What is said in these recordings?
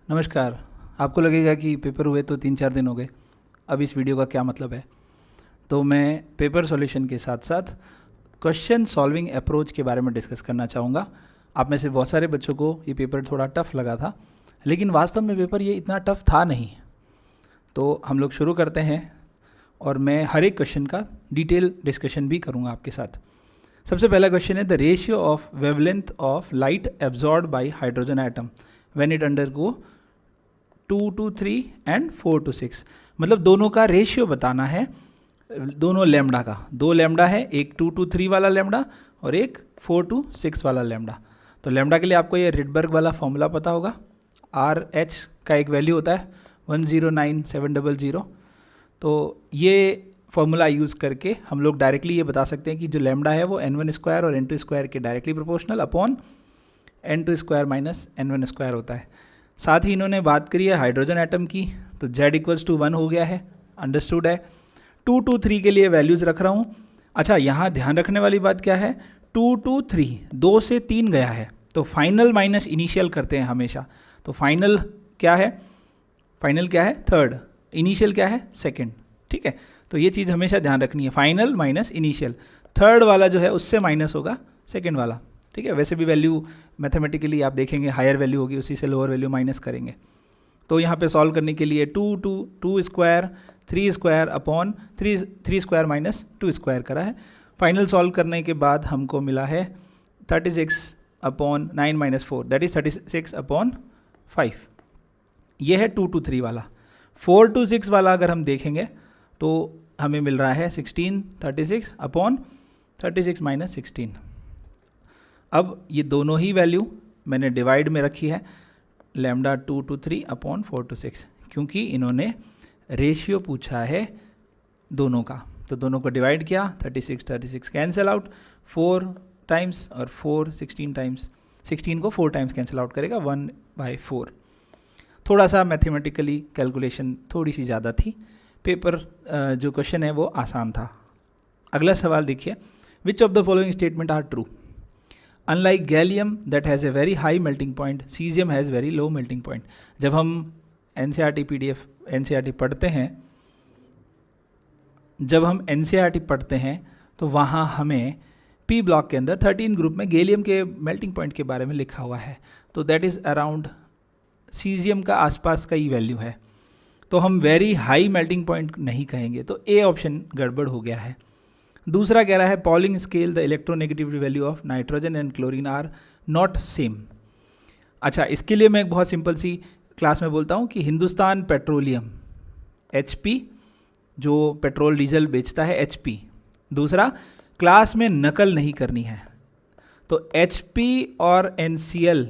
नमस्कार। आपको लगेगा कि पेपर हुए तो 3-4 दिन हो गए, अब इस वीडियो का क्या मतलब है। तो मैं पेपर सॉल्यूशन के साथ साथ क्वेश्चन सॉल्विंग अप्रोच के बारे में डिस्कस करना चाहूँगा। आप में से बहुत सारे बच्चों को ये पेपर थोड़ा टफ लगा था, लेकिन वास्तव में पेपर ये इतना टफ था नहीं। तो हम लोग शुरू करते हैं और मैं हर एक क्वेश्चन का डिटेल डिस्कशन भी करूँगा आपके साथ। सबसे पहला क्वेश्चन है the ratio of wavelength of light absorb by hydrogen atom when it undergo 2-3 and 4-6। मतलब दोनों का रेशियो बताना है, दोनों लैम्डा का। दो लैम्डा है, एक 2-3 वाला लैम्डा और एक 4-6 वाला लैम्डा। तो लैम्डा के लिए आपको ये रिडबर्ग वाला फॉर्मूला पता होगा। आर एच का एक वैल्यू होता है 109700। तो ये फॉर्मूला यूज़ करके हम लोग डायरेक्टली ये बता सकते हैं कि जो लैम्डा है वो n1 स्क्वायर और n2 स्क्वायर के directly proportional upon n2 square minus n1 square होता है। साथ ही इन्होंने बात करी है हाइड्रोजन एटम की, तो Z=1 हो गया है, अंडरस्टूड है। 2-3 के लिए वैल्यूज़ रख रहा हूँ। अच्छा, यहाँ ध्यान रखने वाली बात क्या है, 2-3 2 से 3 गया है, तो फाइनल माइनस इनिशियल करते हैं हमेशा। तो फाइनल क्या है, फाइनल क्या है थर्ड, इनिशियल क्या है सेकंड। ठीक है, तो ये चीज़ हमेशा ध्यान रखनी है, फाइनल माइनस इनिशियल। थर्ड वाला जो है उससे माइनस होगा सेकंड वाला। ठीक है, वैसे भी वैल्यू मैथमेटिकली आप देखेंगे हायर वैल्यू होगी, उसी से लोअर वैल्यू माइनस करेंगे। तो यहाँ पे सॉल्व करने के लिए 2 square 3 square upon 3 square minus 2 square करा है। फाइनल सॉल्व करने के बाद हमको मिला है 36 upon 9 minus 4, that is 36 upon 5। ये है 2-3 वाला। 4-6 वाला अगर हम देखेंगे तो हमें मिल रहा है 16 36 अपॉन 36 माइनस 16। अब ये दोनों ही वैल्यू मैंने डिवाइड में रखी है, लैम्डा 2-3 अपॉन 4-6, क्योंकि इन्होंने रेशियो पूछा है दोनों का। तो दोनों को डिवाइड किया, 36 कैंसिल आउट 4 टाइम्स और 4 16 टाइम्स, 16 को 4 टाइम्स कैंसिल आउट करेगा 1/4। थोड़ा सा मैथमेटिकली कैलकुलेशन थोड़ी सी ज़्यादा थी। पेपर जो क्वेश्चन है वो आसान था। अगला सवाल देखिए, which of the following statement are true. Unlike gallium that has a very high melting point, cesium has very low melting point. जब हम NCERT PDF NCERT पढ़ते हैं, तो वहाँ हमें P ब्लॉक के अंदर 13 ग्रुप में गैलियम के मेल्टिंग पॉइंट के बारे में लिखा हुआ है। तो दैट इज़ अराउंड सीजियम का आसपास का ही वैल्यू है। तो हम वेरी हाई मेल्टिंग पॉइंट नहीं कहेंगे, तो ए ऑप्शन गड़बड़ हो गया है। दूसरा कह रहा है Pauling scale the electronegativity value of nitrogen and chlorine are not same. अच्छा, इसके लिए मैं एक बहुत सिंपल सी क्लास में बोलता हूँ कि हिंदुस्तान पेट्रोलियम HP, जो पेट्रोल डीजल बेचता है HP। दूसरा, क्लास में नकल नहीं करनी है, तो HP और NCL,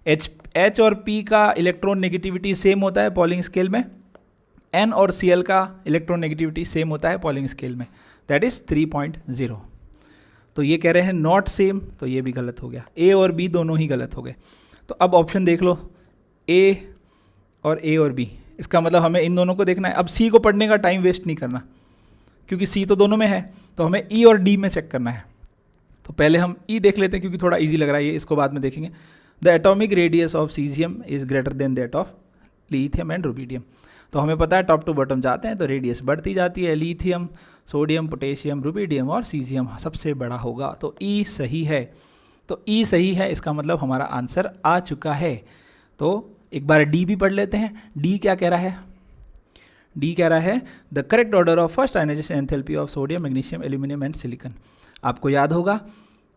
H और P का इलेक्ट्रॉन नेगेटिविटी सेम होता है पॉलिंग स्केल में, N और Cl का इलेक्ट्रॉन नेगेटिविटी सेम होता है पॉलिंग स्केल में, दैट इज़ 3.0। तो ये कह रहे हैं नॉट सेम, तो ये भी गलत हो गया। A और B दोनों ही गलत हो गए। तो अब ऑप्शन देख लो, A और B, इसका मतलब हमें इन दोनों को देखना है। अब C को पढ़ने का टाइम वेस्ट नहीं करना, क्योंकि C तो दोनों में है, तो हमें E और D में चेक करना है। तो पहले हम E देख लेते हैं, क्योंकि थोड़ा ईजी लग रहा है ये, इसको बाद में देखेंगे। The atomic radius of caesium is greater than that of lithium and rubidium. तो हमें पता है टॉप टू बॉटम जाते हैं तो रेडियस बढ़ती जाती है। लिथियम, सोडियम, पोटेशियम, रुबिडियम और सीजियम सबसे बड़ा होगा, तो ई सही है। तो ई सही है, इसका मतलब हमारा आंसर आ चुका है। तो एक बार डी भी पढ़ लेते हैं। डी क्या कह रहा है, डी कह रहा है the correct order of first ionization enthalpy of sodium, magnesium, aluminium and silicon. आपको याद होगा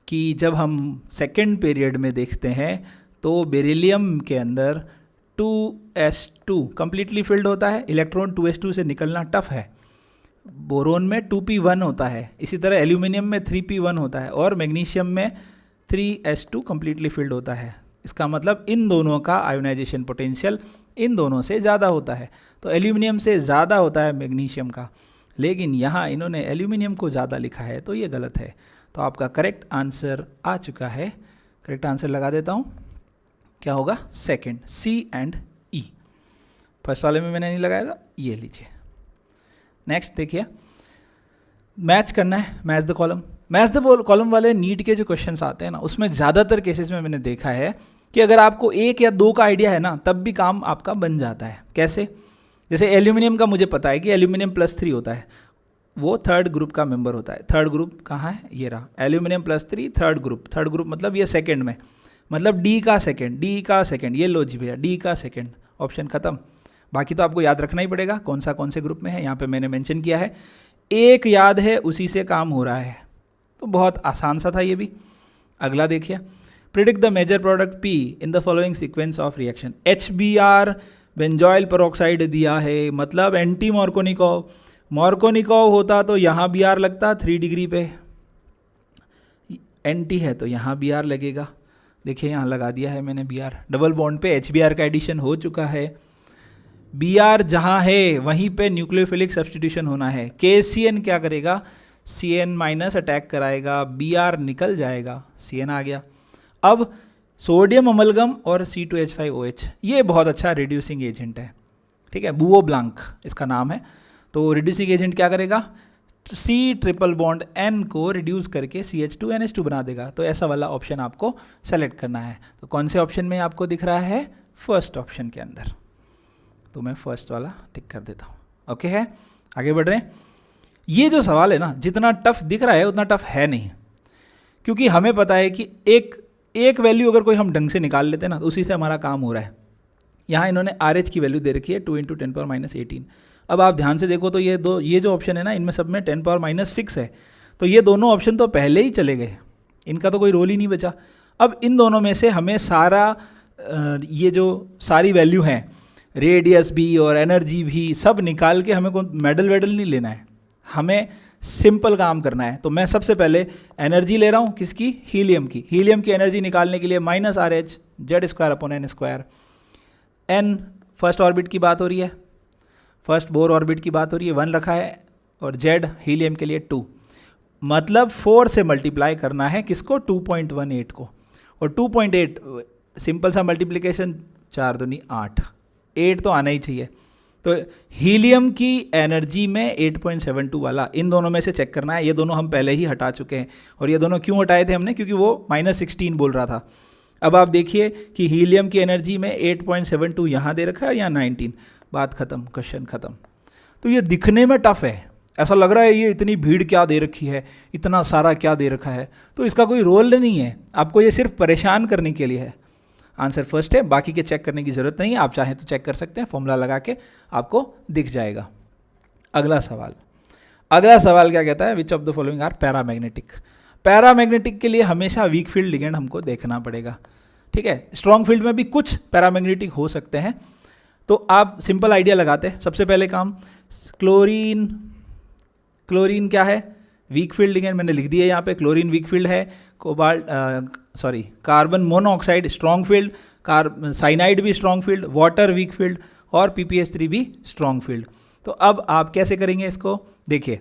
कि जब हम सेकेंड पीरियड में देखते हैं तो बेरिलियम के अंदर 2s2 कंप्लीटली फिल्ड होता है, इलेक्ट्रॉन 2s2 से निकलना टफ है। बोरोन में 2p1 होता है, इसी तरह एल्यूमिनियम में 3p1 होता है और मैग्नीशियम में 3s2 कंप्लीटली फिल्ड होता है। इसका मतलब इन दोनों का आयोनाइजेशन पोटेंशियल इन दोनों से ज़्यादा होता है। तो एल्यूमिनियम से ज़्यादा होता है मैग्नीशियम का, लेकिन यहाँ इन्होंने एल्यूमिनियम को ज़्यादा लिखा है, तो ये गलत है। तो आपका करेक्ट आंसर आ चुका है। करेक्ट आंसर लगा देता हूँ, क्या होगा second, C and E। First वाले में मैंने नहीं लगाया था, ये लीजिए। नेक्स्ट देखिए, मैच करना है, match the column. Match the column वाले नीट के जो क्वेश्चंस आते हैं ना, उसमें ज़्यादातर केसेस में मैंने देखा है कि अगर आपको 1 या 2 का आइडिया है ना, तब भी काम आपका बन जाता है। कैसे? जैसे एल्यूमिनियम का मुझे पता है कि एल्यूमिनियम +3 होता है, वो थर्ड ग्रुप का मेंबर होता है। थर्ड ग्रुप कहाँ है? ये रहा, aluminium +3 third group. Third group मतलब ये सेकंड में, मतलब डी का सेकंड, ये लो जी भैया, डी का सेकंड, ऑप्शन खत्म। बाकी तो आपको याद रखना ही पड़ेगा कौन से ग्रुप में है, यहाँ पे मैंने मेंशन किया है। एक याद है, उसी से काम हो रहा है, तो बहुत आसान सा था ये भी। अगला देखिए, predict the major product P in the following sequence of reaction. HBr benzoyl peroxide दिया है, मतलब एंटी मॉर्कोनिकॉव। मॉर्कोनिकॉव होता तो यहाँ Br लगता 3 डिग्री पे, एंटी है तो यहाँ Br लगेगा। देखिए यहाँ लगा दिया है मैंने Br, डबल बॉन्ड पे HBr का एडिशन हो चुका है। Br जहाँ है वहीं पे न्यूक्लियोफिलिक सब्सटीट्यूशन होना है। KCN क्या करेगा? CN माइनस अटैक कराएगा, Br निकल जाएगा, CN आ गया। अब सोडियम अमलगम और C2H5OH, ये बहुत अच्छा रिड्यूसिंग एजेंट है, ठीक है, बुओ ब्लांक इसका नाम है। तो रिड्यूसिंग एजेंट क्या करेगा? C ट्रिपल बॉन्ड N को रिड्यूस करके CH2NH2 बना देगा। तो ऐसा वाला ऑप्शन आपको सेलेक्ट करना है। तो कौन से ऑप्शन में आपको दिख रहा है? फर्स्ट ऑप्शन के अंदर। तो मैं फर्स्ट वाला टिक कर देता हूँ। ओके है, आगे बढ़ रहे हैं। ये जो सवाल है ना, जितना टफ दिख रहा है उतना टफ है नहीं, क्योंकि हमें पता है कि एक वैल्यू अगर कोई हम ढंग से निकाल लेते हैं ना, तो उसी से हमारा काम हो रहा है। यहाँ इन्होंने RH की वैल्यू दे रखी है 2 × 10⁻18। अब आप ध्यान से देखो तो ये जो ऑप्शन है ना, इनमें सब में 10⁻6 है, तो ये दोनों ऑप्शन तो पहले ही चले गए, इनका तो कोई रोल ही नहीं बचा। अब इन दोनों में से हमें ये जो सारी वैल्यू हैं, रेडियस भी और एनर्जी भी, सब निकाल के हमें कोई मेडल वेडल नहीं लेना है, हमें सिंपल काम करना है। तो मैं सबसे पहले एनर्जी ले रहा हूँ, किसकी? हीलियम की। हीलियम की एनर्जी निकालने के लिए -RH Z²/n²। n first orbit की बात हो रही है, फर्स्ट बोर ऑर्बिट की बात हो रही है, 1 रखा है, और Z हीलियम के लिए 2, मतलब 4 से मल्टीप्लाई करना है किसको? 2.18 को। और 2.8 सिंपल सा मल्टीप्लिकेशन, 4 दूनी 8, 8 तो आना ही चाहिए। तो हीलियम की एनर्जी में 8.72 वाला, इन दोनों में से चेक करना है। ये दोनों हम पहले ही हटा चुके हैं, और ये दोनों क्यों हटाए थे हमने? क्योंकि वो -16 बोल रहा था। अब आप देखिए कि हीलियम की एनर्जी में 8.72 यहाँ दे रखा है, यहाँ 19, बात खत्म, क्वेश्चन खत्म। तो ये दिखने में टफ है, ऐसा लग रहा है ये इतनी भीड़ क्या दे रखी है, इतना सारा क्या दे रखा है, तो इसका कोई रोल नहीं है, आपको ये सिर्फ परेशान करने के लिए है। आंसर फर्स्ट है, बाकी के चेक करने की ज़रूरत नहीं है, आप चाहें तो चेक कर सकते हैं, फॉर्मूला लगा के आपको दिख जाएगा। अगला सवाल क्या कहता है? Which of the following are paramagnetic. Paramagnetic के लिए हमेशा वीक फील्ड लिगेंड हमको देखना पड़ेगा, ठीक है। स्ट्रॉन्ग फील्ड में भी कुछ पैरामैग्नेटिक हो सकते हैं, तो आप सिंपल आइडिया लगाते हैं। सबसे पहले काम, क्लोरीन क्या है? वीक फील्ड लिगेंड, मैंने लिख दिया यहाँ पे, क्लोरीन वीक फील्ड है। Carbon monoxide strong field, cyanide भी strong field, water weak field, और PPH3 भी स्ट्रॉन्ग फील्ड। तो अब आप कैसे करेंगे इसको? देखिए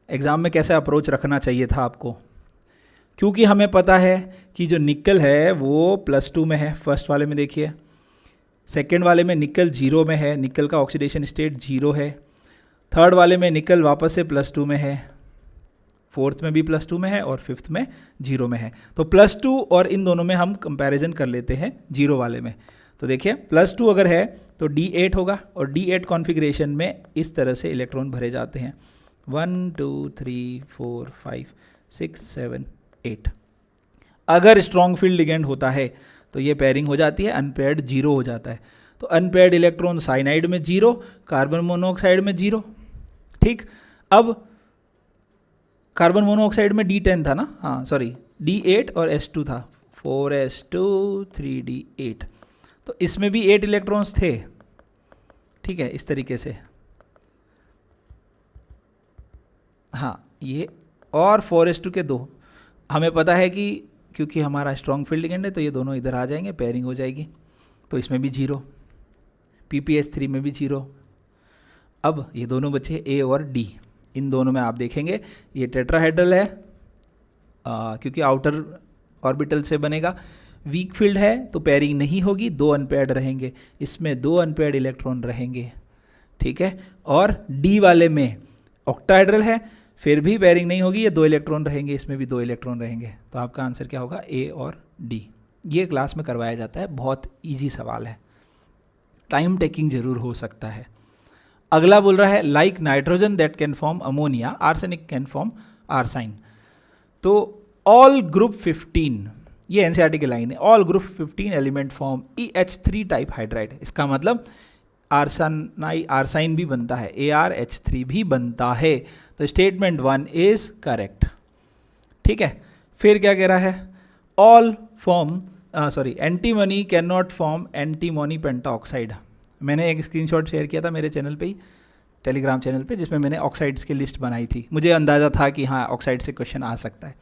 एग्ज़ाम में कैसे अप्रोच रखना चाहिए था आपको, क्योंकि हमें पता है कि जो निकल है वो +2 में है, फर्स्ट वाले में देखिए, सेकेंड वाले में निकल 0 में है, निकल का ऑक्सीडेशन स्टेट 0 है, थर्ड वाले में निकल वापस से +2 में है, फोर्थ में भी +2 में है, और फिफ्थ में 0 में है। तो +2 और इन दोनों में हम कंपैरिजन कर लेते हैं 0 वाले में। तो देखिए +2 अगर है तो D8 होगा, और D8 कॉन्फ़िगरेशन में इस तरह से इलेक्ट्रॉन भरे जाते हैं, 1 2 3 4 5 6 7 8। अगर स्ट्रॉन्ग फील्ड लिगेंड होता है तो ये पेयरिंग हो जाती है, अनपेयर्ड 0 हो जाता है। तो अनपेयर्ड इलेक्ट्रॉन साइनाइड में 0, कार्बन मोनोऑक्साइड में 0, ठीक। अब कार्बन मोनोऑक्साइड में D10 था ना, हाँ सॉरी D8 और S2 था, 4S2 3D8, तो इसमें भी 8 इलेक्ट्रॉन्स थे, ठीक है, इस तरीके से, हाँ ये, और 4S2 के 2। हमें पता है कि क्योंकि हमारा स्ट्रॉन्ग फील्ड लिगेंड है तो ये दोनों इधर आ जाएंगे, पेयरिंग हो जाएगी, तो इसमें भी 0, PPH3 में भी 0। अब ये दोनों बचे A और D, इन दोनों में आप देखेंगे ये टेट्राहेड्रल है, क्योंकि आउटर ऑर्बिटल से बनेगा। वीक फील्ड है तो पेयरिंग नहीं होगी, 2 अनपेयर्ड रहेंगे, इसमें 2 अनपेयर्ड इलेक्ट्रॉन रहेंगे, ठीक है। और D वाले में ऑक्टाहेड्रल है, फिर भी पेयरिंग नहीं होगी, ये 2 इलेक्ट्रॉन रहेंगे, इसमें भी 2 इलेक्ट्रॉन रहेंगे। तो आपका आंसर क्या होगा? A और D। ये क्लास में करवाया जाता है, बहुत ईजी सवाल है, टाइम टेकिंग जरूर हो सकता है। अगला बोल रहा है like nitrogen that can form ammonia arsenic can form arsine. तो ऑल ग्रुप 15, ये एनसीईआरटी की लाइन है, all group 15 element form EH3 type hydride. इसका मतलब आर्साइन भी बनता है, ArH3 भी बनता है। तो स्टेटमेंट 1 इज करेक्ट। ठीक है, फिर क्या कह रहा है, all form antimony can not form antimony pentoxide. मैंने एक स्क्रीनशॉट शेयर किया था मेरे चैनल पे ही, टेलीग्राम चैनल पे, जिसमें मैंने ऑक्साइड्स की लिस्ट बनाई थी। मुझे अंदाज़ा था कि हाँ ऑक्साइड से क्वेश्चन आ सकता है,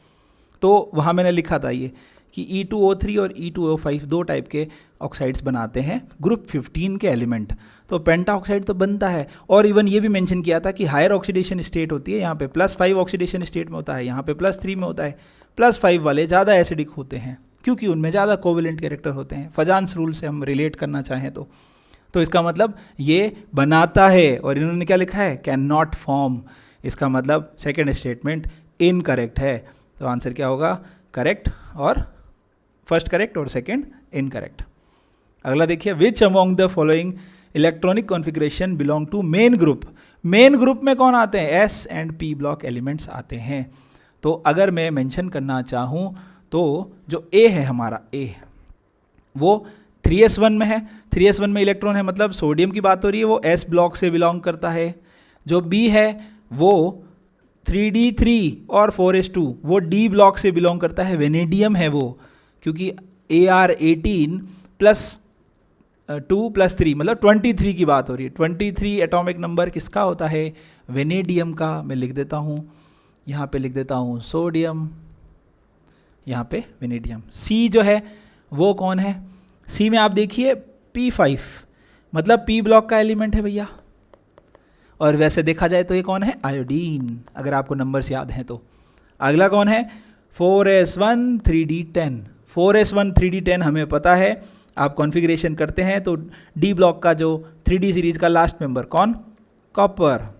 तो वहाँ मैंने लिखा था ये कि E2O3 और E2O5 दो टाइप के ऑक्साइड्स बनाते हैं ग्रुप 15 के एलिमेंट। तो पेंटाऑक्साइड तो बनता है, और इवन ये भी मेंशन किया था कि हायर ऑक्सीडेशन स्टेट होती है, यहाँ पे +5 ऑक्सीडेशन स्टेट में होता है, यहाँ पे +3 में होता है। +5 वाले ज़्यादा एसिडिक होते हैं क्योंकि उनमें ज़्यादा कोवेलेंट कैरेक्टर होते हैं। फजान्स रूल से हम रिलेट करना चाहें तो इसका मतलब ये बनाता है, और इन्होंने क्या लिखा है, कैन नॉट फॉर्म। इसका मतलब सेकेंड स्टेटमेंट इनकरेक्ट है। तो आंसर क्या होगा, करेक्ट, और फर्स्ट करेक्ट और सेकेंड इनकरेक्ट। अगला देखिए, which among the following electronic configuration belong to main group. Main group में कौन आते हैं, S and P block elements आते हैं। तो अगर मैं मेंशन करना चाहूँ तो जो A है हमारा A, वो 3s1 में है। 3s1 में इलेक्ट्रॉन है, मतलब सोडियम की बात हो रही है, वो S ब्लॉक से बिलोंग करता है। जो B है वो 3d3 और 4s2 वो D ब्लॉक से बिलोंग करता है। वेनेडियम है वो, क्योंकि Ar18 + 2 + 3 मतलब 23 की बात हो रही है। 23 एटॉमिक नंबर किसका होता है, वेनेडियम का। मैं लिख देता हूँ, यहाँ पे लिख देता हूँ सोडियम, यहाँ पे वेनेडियम। C जो है वो कौन है, C में आप देखिए P5 मतलब P ब्लॉक का एलिमेंट है भैया, और वैसे देखा जाए तो ये कौन है, आयोडीन, अगर आपको नंबर्स याद हैं तो। अगला कौन है, 4s1 3d10। 4s1 3d10 हमें पता है, आप कॉन्फ़िगरेशन करते हैं तो D ब्लॉक का जो 3D सीरीज का लास्ट मेंबर कौन, copper,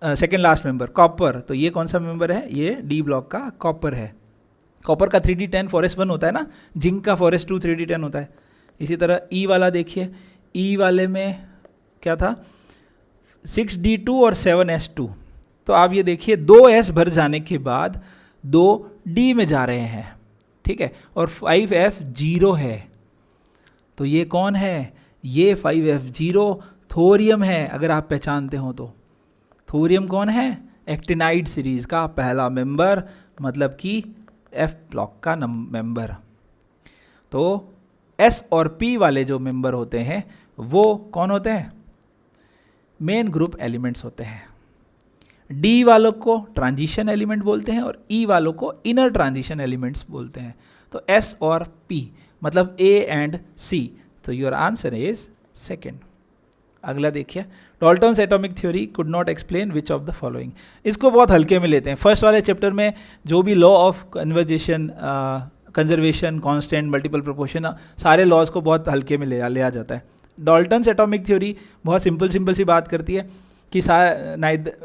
second last member copper. तो ये कौन सा मेंबर है, ये D ब्लॉक का कॉपर है। कॉपर का 3d10 4s1 होता है ना, जिंक का 4s2 3d10 होता है। इसी तरह E वाला देखिए, E वाले में क्या था, 6d2 और 7s2। तो आप ये देखिए 2s भर जाने के बाद 2d में जा रहे हैं, ठीक है, और 5f0 है। तो ये कौन है, ये 5f0 थोरियम है, अगर आप पहचानते हो तो। थोरियम कौन है, एक्टिनाइड सीरीज का पहला मेंबर, मतलब कि F ब्लॉक का मेंबर। तो S और P वाले जो मेंबर होते हैं वो कौन होते हैं, मेन ग्रुप एलिमेंट्स होते हैं। D वालों को ट्रांजिशन एलिमेंट बोलते हैं और E वालों को इनर ट्रांजिशन एलिमेंट्स बोलते हैं। तो S और P मतलब A एंड C। तो योर आंसर इज सेकेंड। अगला देखिए, Dalton's atomic theory could not explain which of the following. इसको बहुत हल्के में लेते हैं। फर्स्ट वाले चैप्टर में जो भी law of conversation, conservation, constant, multiple proportion, सारे लॉज को बहुत हल्के में लिया जाता है। डाल्टन्स एटॉमिक थ्योरी बहुत सिंपल सी बात करती है कि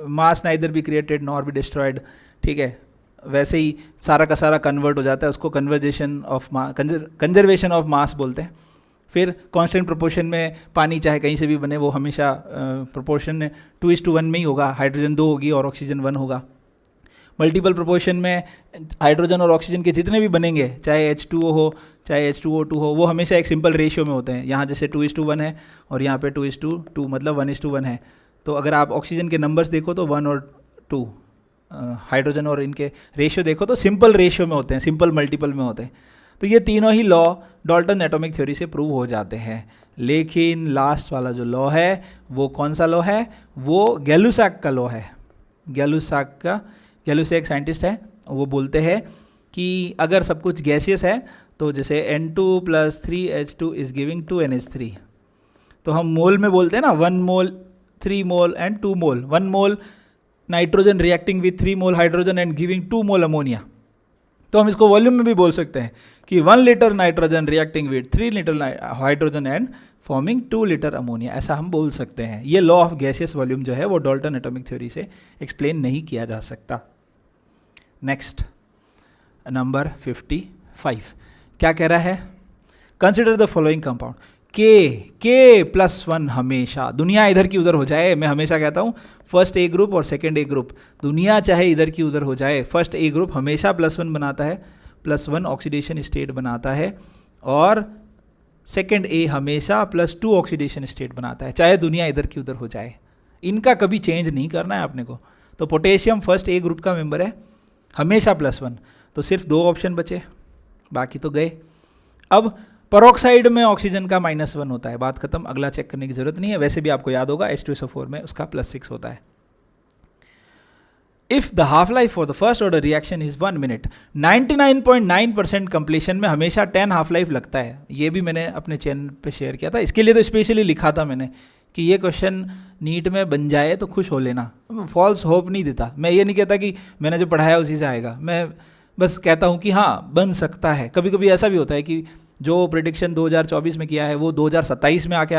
mass neither be created nor be destroyed, ठीक है। वैसे ही सारा का सारा कन्वर्ट हो जाता है, उसको कंजर्वेशन ऑफ मास बोलते हैं। फिर कांस्टेंट प्रोपोर्शन में पानी चाहे कहीं से भी बने, वो हमेशा प्रोपोर्शन 2:1 में ही होगा, हाइड्रोजन 2 होगी और ऑक्सीजन 1 होगा। मल्टीपल प्रोपोर्शन में हाइड्रोजन और ऑक्सीजन के जितने भी बनेंगे, चाहे H2O हो चाहे H2O2 हो, वो हमेशा एक सिंपल रेशियो में होते हैं। यहाँ जैसे 2:1 है और यहाँ पे 2:2 मतलब 1:1 है। तो अगर आप ऑक्सीजन के नंबर्स देखो तो 1 और 2, हाइड्रोजन और इनके रेशियो देखो तो सिंपल रेशियो में होते हैं, सिंपल मल्टीपल में होते हैं। तो ये तीनों ही लॉ डाल्टन एटॉमिक थ्योरी से प्रूव हो जाते हैं। लेकिन लास्ट वाला जो लॉ है वो कौन सा लॉ है, वो गैलुसैक का लॉ है। गैलुसैक साइंटिस्ट है, वो बोलते हैं कि अगर सब कुछ गैसियस है तो जैसे N2 + 3H2 is giving 2NH3। तो हम मोल में बोलते हैं ना, 1 मोल, 3 mole and 2 mole. 1 mole nitrogen reacting with 3 mole hydrogen and giving 2 mole ammonia. तो हम इसको वॉल्यूम में भी बोल सकते हैं कि 1 litre nitrogen reacting with 3 litre hydrogen and forming 2 litre ammonia, ऐसा हम बोल सकते हैं। ये लॉ ऑफ गैसियस वॉल्यूम जो है वो डाल्टन एटॉमिक थ्योरी से एक्सप्लेन नहीं किया जा सकता। नेक्स्ट नंबर 55, क्या कह रहा है? कंसिडर द फॉलोइंग कंपाउंड के प्लस वन हमेशा, दुनिया इधर की उधर हो जाए, मैं हमेशा कहता हूँ फर्स्ट ए ग्रुप और सेकंड ए ग्रुप, दुनिया चाहे इधर की उधर हो जाए, फर्स्ट ए ग्रुप हमेशा प्लस वन बनाता है, प्लस वन ऑक्सीडेशन स्टेट बनाता है, और सेकंड ए हमेशा प्लस टू ऑक्सीडेशन स्टेट बनाता है, चाहे दुनिया इधर की उधर हो जाए। इनका कभी चेंज नहीं करना है अपने को। तो पोटेशियम फर्स्ट ए ग्रुप का मेंबर है, हमेशा प्लस वन, तो सिर्फ 2 ऑप्शन बचे, बाकी तो गए। अब पेरोक्साइड में ऑक्सीजन का -1 होता है, बात खत्म, अगला चेक करने की जरूरत नहीं है। वैसे भी आपको याद होगा H2SO4 में उसका +6 होता है। If the half life for the first order reaction is 1 minute, 99.9% completion में हमेशा 10 हाफ लाइफ लगता है। ये भी मैंने अपने चैनल पे शेयर किया था, इसके लिए तो स्पेशली लिखा था मैंने कि ये क्वेश्चन नीट में बन जाए तो खुश हो लेना। फॉल्स होप नहीं देता, मैं ये नहीं कहता कि मैंने जो पढ़ाया उसी से आएगा, मैं बस कहता हूँ कि हाँ बन सकता है। कभी कभी ऐसा भी होता है कि जो प्रेडिक्शन 2024 में किया है वो 2027 में आके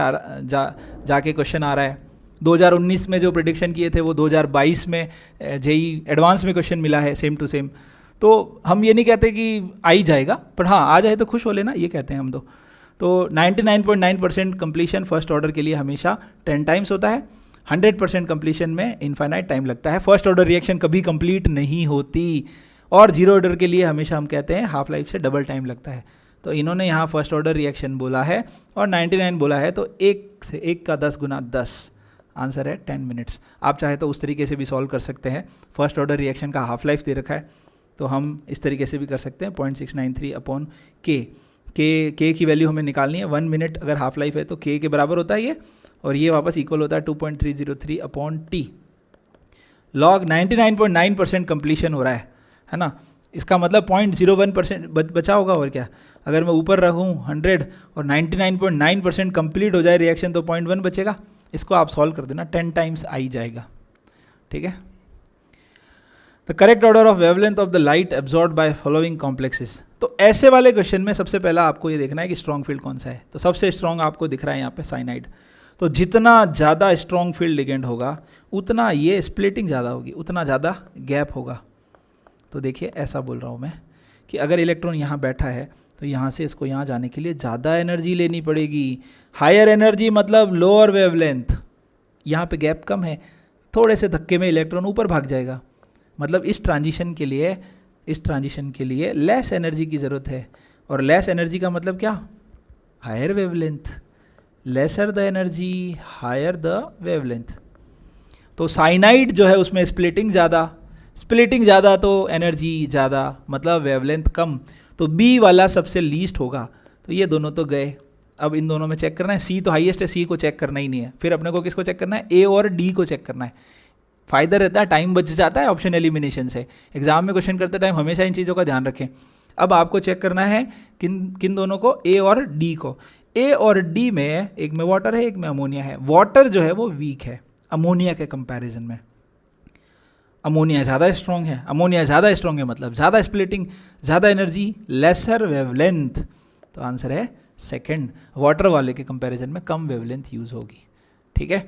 जाके क्वेश्चन आ रहा है। 2019 में जो प्रेडिक्शन किए थे वो 2022 में जेई एडवांस में क्वेश्चन मिला है सेम टू सेम। तो हम ये नहीं कहते कि आ ही जाएगा, पर हाँ आ जाए तो खुश हो लेना, ये कहते हैं हम तो 99.9% कंप्लीशन फर्स्ट ऑर्डर के लिए हमेशा 10 टाइम्स होता है। 100% कंप्लीशन में इनफाइनाइट टाइम लगता है। फर्स्ट ऑर्डर रिएक्शन कभी कंप्लीट नहीं होती, और जीरो ऑर्डर के लिए हमेशा हम कहते हैं हाफ लाइफ से डबल टाइम लगता है। तो इन्होंने यहाँ फर्स्ट ऑर्डर रिएक्शन बोला है और 99 बोला है, तो 1 से 1 का 10 गुना 10, आंसर है 10 मिनट्स। आप चाहे तो उस तरीके से भी सॉल्व कर सकते हैं। फर्स्ट ऑर्डर रिएक्शन का हाफ लाइफ दे रखा है, तो हम इस तरीके से भी कर सकते हैं 0.693/K। के की वैल्यू हमें निकालनी है। 1 मिनट अगर हाफ लाइफ है तो के के बराबर होता है ये, और ये वापस इक्वल होता है 2.303/T। लॉग 99.9% कंप्लीशन हो रहा है ना। इसका मतलब 0.01% बचा होगा, और क्या। अगर मैं ऊपर रखूँ 100 और 99.9% कंप्लीट हो जाए रिएक्शन तो 0.1 बचेगा। इसको आप सॉल्व कर देना, 10 टाइम्स आ ही जाएगा, ठीक है। The correct order of wavelength of the light absorb by following complexes. तो ऐसे वाले क्वेश्चन में सबसे पहला आपको ये देखना है कि स्ट्रॉन्ग फील्ड कौन सा है। तो सबसे स्ट्रॉन्ग आपको दिख रहा है यहाँ पे साइनाइड। तो जितना ज़्यादा स्ट्रॉन्ग फील्ड लिगेंड होगा उतना ये स्प्लिटिंग ज़्यादा होगी, उतना ज़्यादा गैप होगा। तो देखिए ऐसा बोल रहा हूँ मैं कि अगर इलेक्ट्रॉन यहाँ बैठा है तो यहाँ से इसको यहाँ जाने के लिए ज़्यादा एनर्जी लेनी पड़ेगी। हायर एनर्जी मतलब लोअर वेवलेंथ। यहाँ पे गैप कम है, थोड़े से धक्के में इलेक्ट्रॉन ऊपर भाग जाएगा। मतलब इस ट्रांजिशन के लिए लेस एनर्जी की ज़रूरत है। और लेस एनर्जी का मतलब क्या? Higher wavelength. Lesser the energy, higher the wavelength. तो साइनाइड जो है उसमें स्प्लिटिंग ज़्यादा तो एनर्जी ज़्यादा, मतलब वेवलेंथ कम। तो बी वाला सबसे लीस्ट होगा। तो ये दोनों तो गए। अब इन दोनों में चेक करना है। सी तो हाईएस्ट है, सी को चेक करना ही नहीं है। फिर अपने को किसको चेक करना है? ए और डी को चेक करना है। फ़ायदा रहता है, टाइम बच जाता है ऑप्शन एलिमिनेशन से। एग्जाम में क्वेश्चन करते टाइम हमेशा इन चीज़ों का ध्यान रखें। अब आपको चेक करना है किन दोनों को? ए और डी को। ए और डी में एक में वाटर है, एक में अमोनिया है। वाटर जो है वो वीक है अमोनिया के कंपैरिजन में। अमोनिया ज़्यादा स्ट्रॉन्ग है, मतलब ज़्यादा स्प्लिटिंग, ज़्यादा एनर्जी, लेसर वेवलेंथ। तो आंसर है सेकंड, वाटर वाले के कंपैरिजन में कम वेवलेंथ यूज होगी, ठीक है।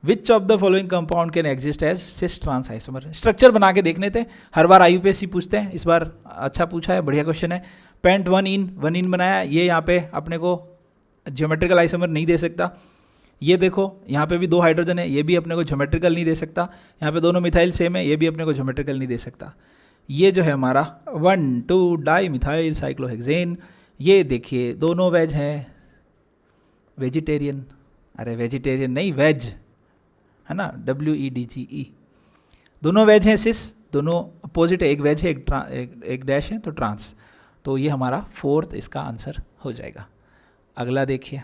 Which of the following compound can exist as cis trans isomer. Structure बना के देखने थे, हर बार IUPAC पूछते हैं, इस बार अच्छा पूछा है, बढ़िया क्वेश्चन है। पेंट 1 बनाया, ये यहाँ पे अपने को ज्योमेट्रिकल आइसोमर नहीं दे सकता। ये देखो यहाँ पे भी 2 हाइड्रोजन है, ये भी अपने को ज्योमेट्रिकल नहीं दे सकता। यहाँ पे दोनों मिथाइल सेम है, ये भी अपने को ज्योमेट्रिकल नहीं दे सकता। ये जो है हमारा 1,2 डाइमिथाइल साइक्लोहेक्सेन, ये देखिए दोनों वेज हैं। वेजिटेरियन, अरे वेजिटेरियन नहीं, वेज है ना, WEDGE। दोनों वेज हैं सिस, दोनों अपोजिट है, एक वेज है एक डैश है, तो ट्रांस। तो ये हमारा 4th इसका आंसर हो जाएगा। अगला देखिए,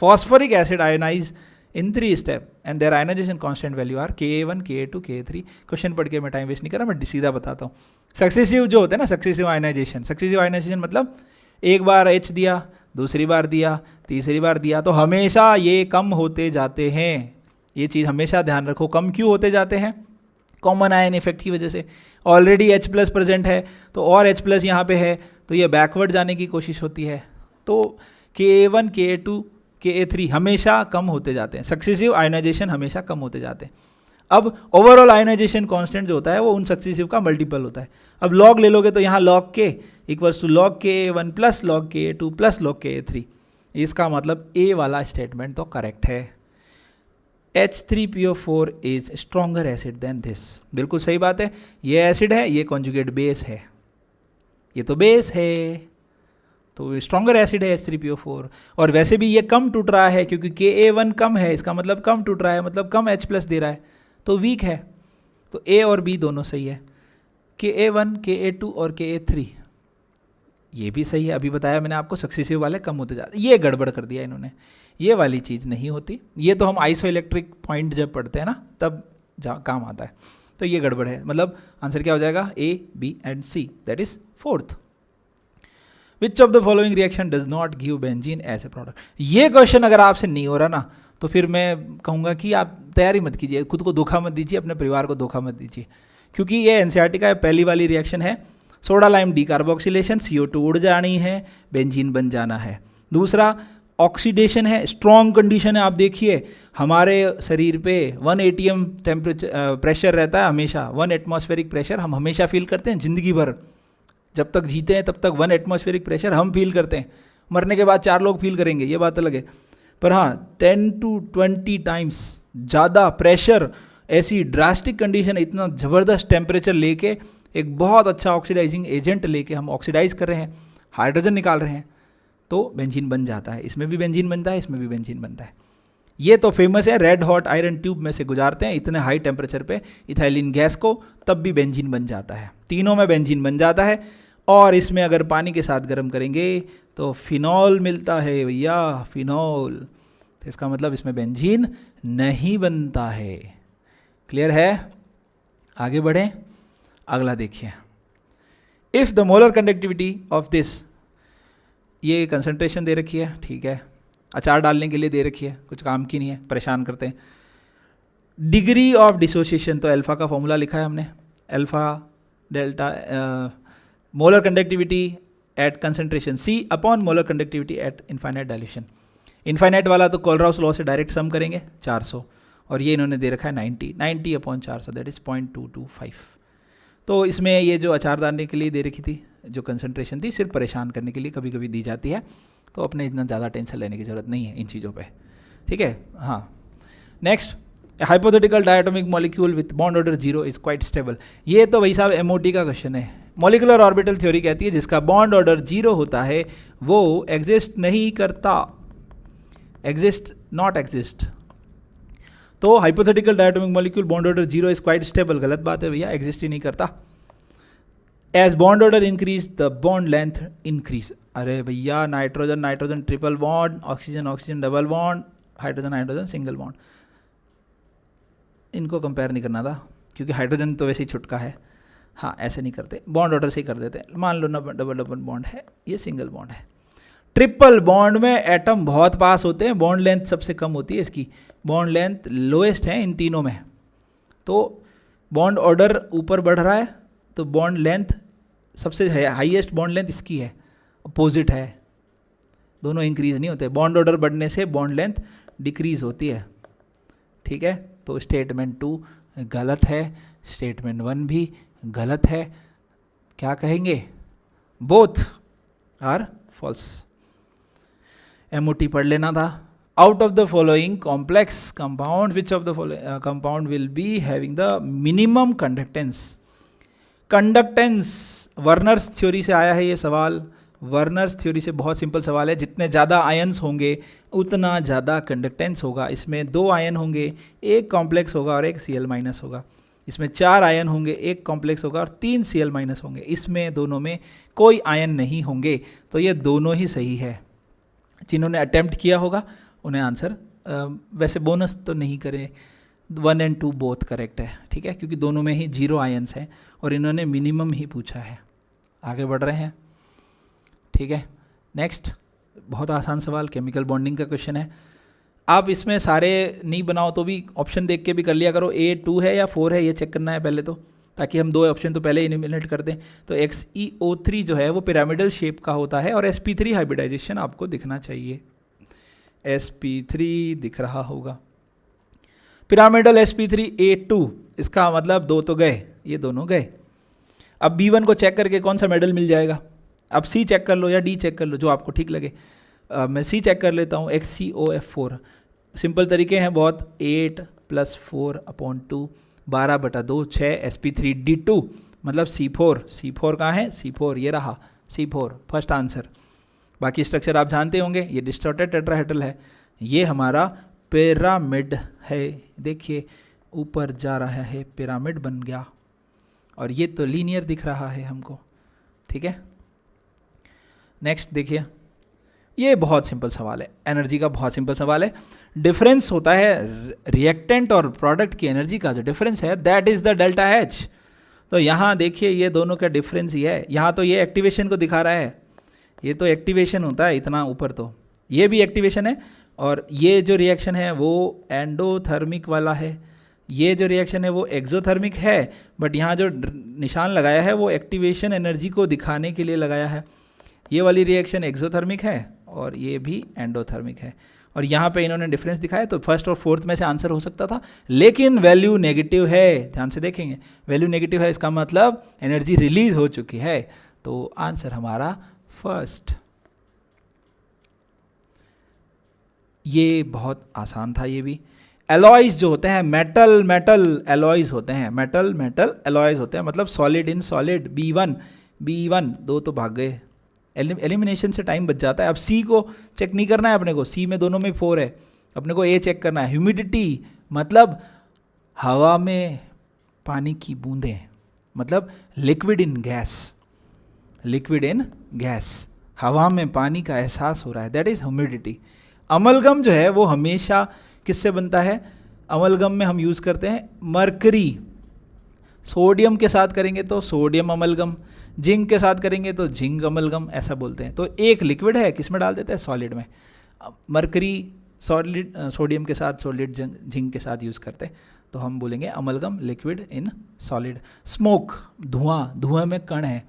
phosphoric acid ionize in 3 step and their ionization constant value are Ka1 Ka2 Ka3। Question पढ़ के मैं टाइम वेस्ट नहीं कर रहा, मैं सीधा बताता हूँ। सक्सेसिव जो होता है ना, सक्सेसिव आयोनाइजेशन मतलब एक बार H दिया, दूसरी बार दिया, तीसरी बार दिया, तो हमेशा ये कम होते जाते हैं। ये चीज़ हमेशा ध्यान रखो। कम क्यों होते जाते हैं? कॉमन आयन इफेक्ट की वजह से। ऑलरेडी H+ प्रेजेंट है, तो और H+ यहाँ पे है, तो ये बैकवर्ड जाने की कोशिश होती है। तो Ka1 Ka2 Ka3 हमेशा कम होते जाते हैं। सक्सेसिव आयोनाइजेशन हमेशा कम होते जाते हैं। अब ओवरऑल आयोनाइजेशन कांस्टेंट जो होता है वो उन सक्सेसिव का मल्टीपल होता है। अब लॉग ले लोगे तो यहाँ log k equals to log ka1 plus log ka2 plus log ka3। इसका मतलब ए वाला स्टेटमेंट तो करेक्ट है। H3PO4 is stronger acid than this, बिल्कुल सही बात है। ये एसिड है, ये कॉन्जुगेट बेस है, ये तो बेस है, तो स्ट्रॉन्गर एसिड है H3PO4। और वैसे भी ये कम टूट रहा है क्योंकि Ka1 कम है, इसका मतलब कम टूट रहा है, मतलब कम H प्लस दे रहा है, तो वीक है। तो A और B दोनों सही है। Ka1, Ka2 और Ka3 ये भी सही है। अभी बताया मैंने आपको सक्सेसिव वाले कम होते जाते, ये गड़बड़ कर दिया इन्होंने, ये वाली चीज़ नहीं होती। ये तो हम आइसो इलेक्ट्रिक पॉइंट जब पढ़ते हैं ना तब काम आता है, तो ये गड़बड़ है। मतलब आंसर क्या हो जाएगा, A, B and C, that is fourth. Which of the following reaction does not give benzene as a product. ये क्वेश्चन अगर आपसे नहीं हो रहा ना तो फिर मैं कहूँगा कि आप तैयारी मत कीजिए, खुद को धोखा मत दीजिए, अपने परिवार को धोखा मत दीजिए, क्योंकि ये एनसीईआरटी का पहली वाली रिएक्शन है। सोडा लाइम डीकार्बोक्सिलेशन, CO2 उड़ जानी है, बेंजीन बन जाना है। दूसरा ऑक्सीडेशन है, स्ट्रॉन्ग कंडीशन है। आप देखिए हमारे शरीर पे 1 atm टेम्परेचर प्रेशर रहता है हमेशा, 1 एटमॉस्फेरिक प्रेशर हम हमेशा फील करते हैं जिंदगी भर। जब तक जीते हैं तब तक 1 एटमॉस्फेरिक प्रेशर हम फील करते हैं, मरने के बाद 4 लोग फील करेंगे, ये बात अलग है। पर हाँ 10 to 20 टाइम्स ज़्यादा प्रेशर, ऐसी ड्रास्टिक कंडीशन है, इतना ज़बरदस्त टेम्परेचर लेके एक बहुत अच्छा ऑक्सीडाइजिंग एजेंट लेके हम ऑक्सीडाइज कर रहे हैं, हाइड्रोजन निकाल रहे हैं, तो बेंजीन बन जाता है। इसमें भी बेंजीन बनता है, इसमें भी बेंजीन बनता है। ये तो फेमस है, रेड हॉट आयरन ट्यूब में से गुजारते हैं इतने हाई टेम्परेचर पे इथाइलिन गैस को, तब भी बेंजीन बन जाता है। तीनों में बेंजीन बन जाता है। और इसमें अगर पानी के साथ गर्म करेंगे तो फिनॉल मिलता है भैया, फिनॉल। तो इसका मतलब इसमें बेंजीन नहीं बनता है। क्लियर है? आगे बढ़ें, अगला देखिए। If the molar conductivity of this, ये कंसंट्रेशन दे रखी है, ठीक है, अचार डालने के लिए दे रखी है, कुछ काम की नहीं है, परेशान करते हैं। डिग्री ऑफ डिसोसिएशन, तो अल्फा का फॉर्मूला लिखा है हमने, alpha delta molar conductivity eight concentration C upon molar conductivity eight infinite dilution. Infinite वाला तो कोलराउस लॉ से डायरेक्ट सम करेंगे, 400, और ये इन्होंने दे रखा है 90 अपॉन 400, दैट इज़ 0.225। तो इसमें ये जो अचार डालने के लिए दे रखी थी जो कंसंट्रेशन थी, सिर्फ परेशान करने के लिए कभी कभी दी जाती है, तो अपने इतना ज़्यादा टेंशन लेने की ज़रूरत नहीं है इन चीज़ों पे, ठीक है। हाँ, next, hypothetical diatomic molecule with bond order 0 is quite stable. ये तो भाई साहब MOT का क्वेश्चन है। मॉलिकुलर ऑर्बिटल थ्योरी कहती है जिसका बॉन्ड ऑर्डर 0 होता है वो एग्जिस्ट नहीं करता, एग्जिस्ट नॉट एग्जिस्ट। तो hypothetical diatomic molecule bond order 0 is quite stable, गलत बात है भैया, एग्जिस्ट ही नहीं करता। As bond order increase the bond length increase. अरे भैया, nitrogen nitrogen triple bond, oxygen oxygen double bond, hydrogen hydrogen single bond, इनको कंपेयर नहीं करना था क्योंकि हाइड्रोजन तो वैसे ही छुटका है। हाँ, ऐसे नहीं करते, बॉन्ड ऑर्डर से ही कर देते। मान लो ना डबल डबल बॉन्ड है, ये सिंगल बॉन्ड है। ट्रिपल बॉन्ड में एटम बहुत पास होते हैं, बॉन्ड लेंथ सबसे कम होती है, इसकी बॉन्ड लेंथ लोएस्ट है इन तीनों में। तो बॉन्ड ऑर्डर ऊपर बढ़ रहा है तो बॉन्ड लेंथ सबसे हाईएस्ट बॉन्ड लेंथ इसकी है, अपोजिट है, दोनों इंक्रीज नहीं होते। बॉन्ड ऑर्डर बढ़ने से बॉन्ड लेंथ डिक्रीज होती है, ठीक है। तो स्टेटमेंट 2 गलत है, स्टेटमेंट 1 भी गलत है। क्या कहेंगे? Both are false. MOT पढ़ लेना था। Out of the following complex compound which of the following compound will be having the minimum conductance. Conductance Werner's theory से आया है ये सवाल। वर्नर्स थ्योरी से बहुत सिंपल सवाल है, जितने ज़्यादा आयन्स होंगे उतना ज़्यादा कंडक्टेंस होगा। इसमें 2 आयन होंगे, एक कॉम्प्लेक्स होगा और एक Cl- होगा। इसमें 4 आयन होंगे, एक कॉम्प्लेक्स होगा और 3 Cl- होंगे। इसमें दोनों में कोई आयन नहीं होंगे, तो ये दोनों ही सही है। जिन्होंने अटेम्प्ट किया होगा उन्हें आंसर वैसे बोनस तो नहीं करें, 1 और 2 बोथ करेक्ट है, ठीक है, क्योंकि दोनों में ही 0 आयन्स हैं और इन्होंने मिनिमम ही पूछा है। आगे बढ़ रहे हैं, ठीक है। नेक्स्ट, बहुत आसान सवाल, केमिकल बॉन्डिंग का क्वेश्चन है। आप इसमें सारे नहीं बनाओ तो भी ऑप्शन देख के भी कर लिया करो, A 2 है या 4 है ये चेक करना है पहले तो, ताकि हम 2 ऑप्शन तो पहले इलिमिनेट कर दें। तो XeO3 जो है वो पिरामिडल शेप का होता है और sp3 हाइब्रिडाइजेशन आपको दिखना चाहिए, sp3 दिख रहा होगा। पिरामिडल sp3A2, इसका मतलब दो तो गए, ये दोनों गए। अब B1 को चेक करके कौन सा मेडल मिल जाएगा, अब C चेक कर लो या D चेक कर लो, जो आपको ठीक लगे। मैं C चेक कर लेता हूँ, XCOF4। सिंपल तरीके हैं बहुत, 8 + 4/2, 12/2, 6 sp3D2 मतलब C4। C4 कहाँ है, C4 ये रहा, C4 फर्स्ट आंसर। बाकी स्ट्रक्चर आप जानते होंगे, ये डिस्टॉर्टेड टेट्राहेड्रल है, ये हमारा पिरामिड है, देखिए ऊपर जा रहा है, पिरामिड बन गया, और ये तो लीनियर दिख रहा है हमको, ठीक है। नेक्स्ट देखिए, ये बहुत सिंपल सवाल है, एनर्जी का बहुत सिंपल सवाल है। डिफरेंस होता है रिएक्टेंट और प्रोडक्ट की एनर्जी का, जो डिफरेंस है that is the delta H. तो यहाँ देखिए ये दोनों का डिफरेंस ही है, यहाँ तो ये एक्टिवेशन को दिखा रहा है, ये तो एक्टिवेशन होता है इतना ऊपर, तो ये भी एक्टिवेशन है, और ये जो रिएक्शन है वो एंडोथर्मिक वाला है, ये जो रिएक्शन है वो एक्सोथर्मिक है, बट यहाँ जो निशान लगाया है वो एक्टिवेशन एनर्जी को दिखाने के लिए लगाया है। ये वाली रिएक्शन एक्सोथर्मिक है और ये भी एंडोथर्मिक है, और यहाँ पे इन्होंने डिफरेंस दिखाया, तो फर्स्ट और फोर्थ में से आंसर हो सकता था, लेकिन वैल्यू नेगेटिव है, ध्यान से देखेंगे वैल्यू नेगेटिव है, इसका मतलब एनर्जी रिलीज हो चुकी है, तो आंसर हमारा फर्स्ट। ये बहुत आसान था ये भी। एलॉयज जो होते हैं, मेटल मेटल एलॉयज होते हैं, मेटल मेटल एलॉयज होते हैं, मतलब सॉलिड इन सॉलिड। B1 दो तो भाग गए, एलिमिनेशन से टाइम बच जाता है। अब C को चेक नहीं करना है अपने को, C में दोनों में 4 है, अपने को A चेक करना है। ह्यूमिडिटी मतलब हवा में पानी की बूंदें, मतलब liquid in gas, liquid in gas, हवा में पानी का एहसास हो रहा है, दैट इज ह्यूमिडिटी। अमलगम जो है वो हमेशा किससे बनता है, अमलगम में हम यूज़ करते हैं मरकरी, सोडियम के साथ करेंगे तो सोडियम अमलगम, जिंक के साथ करेंगे तो जिंक अमलगम, ऐसा बोलते हैं। तो एक लिक्विड है, किस में डाल देते हैं, सॉलिड में। मरकरी सॉलिड, सोडियम के साथ सॉलिड, जिंक के साथ यूज़ करते हैं, तो हम बोलेंगे amalgam, liquid in solid. Smoke धुआं, धुआं में कण है,